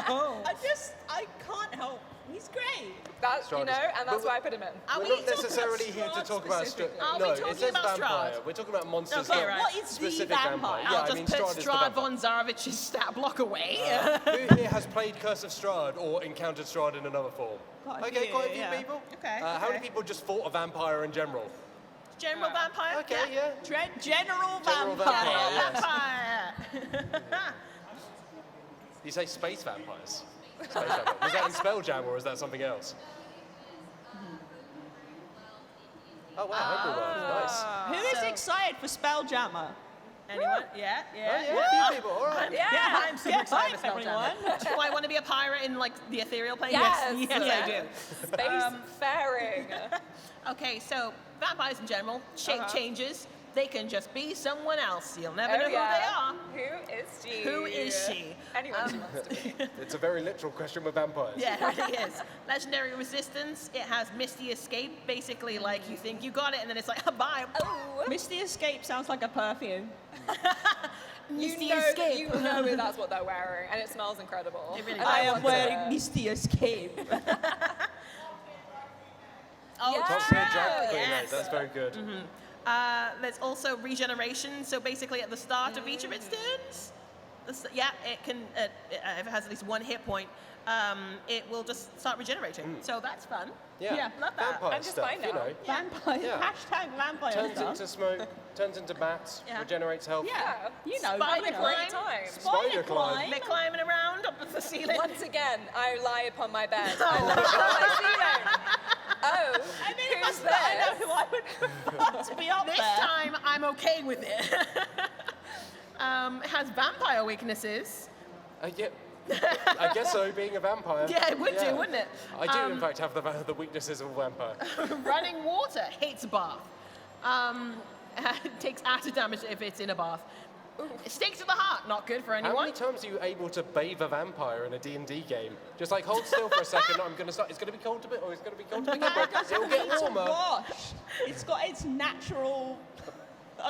Oh. I can't help. He's great. That's, you Strahd know, is- and that's but why I put him in. Are We're we not talking necessarily about here to Strahd talk about specifically? Are we No, talking it says about vampire. Strahd? We're talking about monsters. Okay, that- right. What is the Specific vampire? Yeah, I'll I just mean, put Strahd is the Strahd vampire. von Zarovich's stat block away. Who here has played Curse of Strahd or encountered Strahd in another form? Quite a Okay, few, quite a few yeah. people. Okay, How many okay. people just fought a vampire in general? General vampire? Okay, yeah. General General vampire. vampire, yes. Vampire. You say space vampires? Space Jammer. Was that in Spelljammer or is that something else? Oh wow, Homebrew World, nice. Who is excited for Spelljammer? Anyone? Yeah. Oh yeah, a few people, all right. Yeah, I'm super excited for everyone. Spelljammer. Do I want to be a pirate in like the ethereal plane? Yes. Yes, I do. Spacefaring. Okay, so vampires in general, shape changes. They can just be someone else. You'll never know who they are. Who is she? Who is she? Anyone she wants to be. It's a very literal question with vampires. Yeah, it really is. Legendary resistance. It has Misty Escape. Basically, like you think you got it, and then it's like, bye. Oh. Misty Escape sounds like a perfume. Misty You Escape. know that's what they're wearing, and it smells incredible. It really And does. I am want to- wearing Misty Escape. Oh, Top tier drag queen, yes. that's very good. There's also regeneration. So basically, at the start of each of its turns, it can. If it has at least one hit point, it will just start regenerating. So that's fun. Yeah, love that. vampire I'm just stuff, fine you now. know. Vampire. Yeah. Hashtag vampire Turns stuff. into smoke, turns into bats, Yeah. regenerates health. Yeah, you know. Spider you know. climb. Great time. Spider climb. They're climbing around up the ceiling. Once again, I lie upon my bed. I lie upon my ceiling. Oh, I mean, it who's must be, I know this? who I would prefer to be up This there. time, I'm okay with it. It has vampire weaknesses. Yeah, I guess so, being a vampire. Yeah, it would do, wouldn't it? I do, in fact, have the weaknesses of a vampire. Running water hates a bath. Takes acid damage if it's in a bath. It sticks to the heart. Not good for How anyone. many times are you able to bathe a vampire in a D&D game? Just like, hold still for a second, I'm going to start, it's going to be cold a bit, or it's going to be cold to begin with. It'll get It's a warmer. wash. It's got its natural.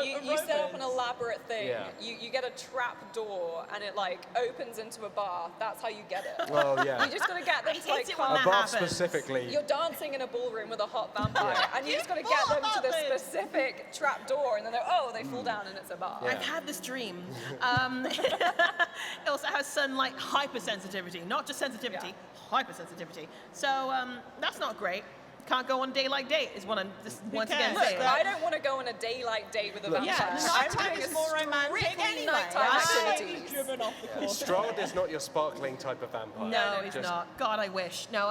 You set up an aromas. elaborate thing. Yeah. You get a trap door and it like opens into a bath. That's how you get it. Oh, yeah. You just gotta get them to hate like it when come. A that bath happens. specifically. You're dancing in a ballroom with a hot vampire, Yeah. and you just got to You get them thought to the about this. specific trap door, and then they fall down, and it's a bar. Yeah. I've had this dream. It also has sunlight hypersensitivity, not just sensitivity, hypersensitivity. So that's not great. Can't go on daylight date is what I'm just once again cares? saying. I don't want to go on a daylight date with a vampire. Yeah, I'm nighttime doing is a more romantic strictly anyway. nighttime I'm activities. driven off the course. Strahd is not your sparkling type of vampire. No, it's Just- not. God, I wish. No,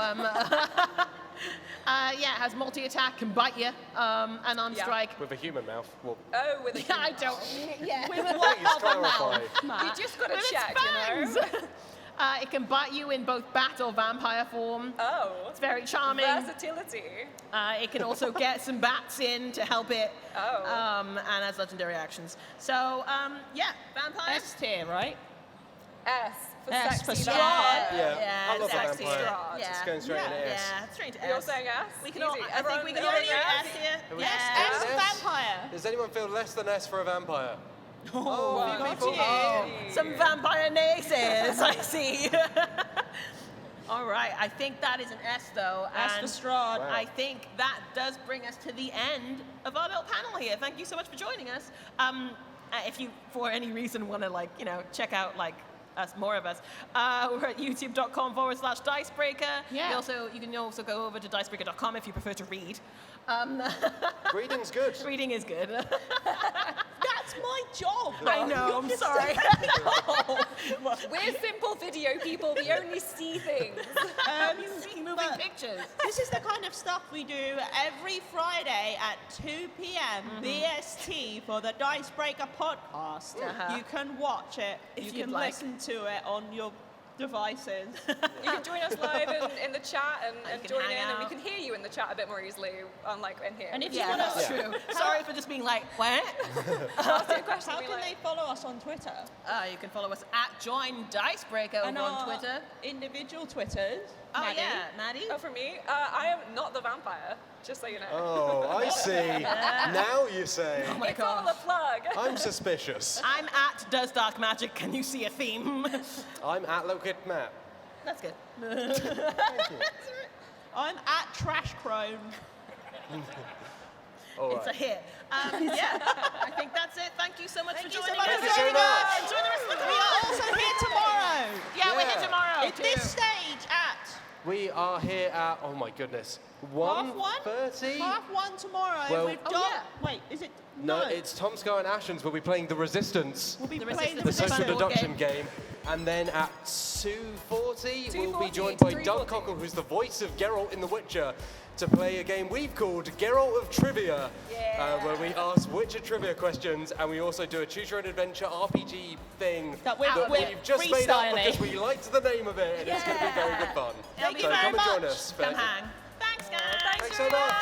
yeah, it has multi-attack, can bite you, and on Yeah. strike. With a human mouth. Well, Oh, with a Yeah, I human don't. mouth. Yeah. please clarify. You just got to With its check, you know. fangs. It can bite you in both bat or vampire form. Oh, It's very charming. versatility. It can also get some bats in to help it. Oh. And has legendary actions. So, yeah, vampires. S tier, right? S for S sexy for vampire. Strahd. Yeah, I love the sexy. vampire. Strahd. Yeah. It's going straight into S. Yeah, straight to S. You're saying S? We can all, Easy. I think Everyone- we can you all think do S? S here. Are we Yes. S S? vampire. Does anyone feel less than S for a vampire? Oh, a few got people. you. Oh. Some vampire naysayers, I see. All right, I think that is an S though. S and for Strahd. Wow. I think that does bring us to the end of our little panel here. Thank you so much for joining us. If you, for any reason, want to check out us, more of us, we're at youtube.com/Dicebreaker. Yeah. You can also go over to dicebreaker.com if you prefer to read. Reading's good. Reading is good. That's my job. I know, I'm sorry. We're simple video people. We only see things. You see moving but- pictures. This is the kind of stuff we do every Friday at 2 p.m. BST for the Dicebreaker podcast. Uh-huh. You can watch it. If you you'd can like. listen to it on your devices. You can join us live in the chat and can join hang in, and we out. can hear you in the chat a bit more easily, unlike in here. And if you Yeah, want to, that's true. Sorry for just being like, what? ask you a question, how be can like, they follow us on Twitter? You can follow us at Join Dicebreaker And over on our Twitter. individual Twitters. Oh Maddie. yeah, Maddie. Oh, for me, I am not the vampire. Just so you know. Oh, I see. Now you say. Oh my It's all god. a plug. I'm suspicious. I'm at Does Dark Magic. Can you see a theme? I'm at Local Matt. That's good. I'm at Trash Crone. All It's a right. hit. Yeah, I think that's it. Thank you so much for Thank you so joining much us. Thank you so much. Enjoy the rest of the We are week. also here tomorrow. Yeah, we're Yeah. here tomorrow. At this stage at We are here at, oh my goodness, half one. 1:30? Half one tomorrow. Well- We've Oh, got. yeah. Wait, is it? No, it's Tom, Scar, and Ashens. We'll be playing The Resistance, We'll be The playing Resistance the is a social fun board deduction game. And then at 2:40, we'll be 2:40, joined by 3:40. Duncockle, who's the voice of Geralt in The Witcher, to play a game we've called Geralt of Trivia, where we ask Witcher trivia questions, and we also do a choose your own adventure RPG thing That we're we've just made up freestyling. because we liked the name of it, and it's going to be very good fun. Thank so you very come and join much. us. Come hang. Thanks, guys. Thanks so much.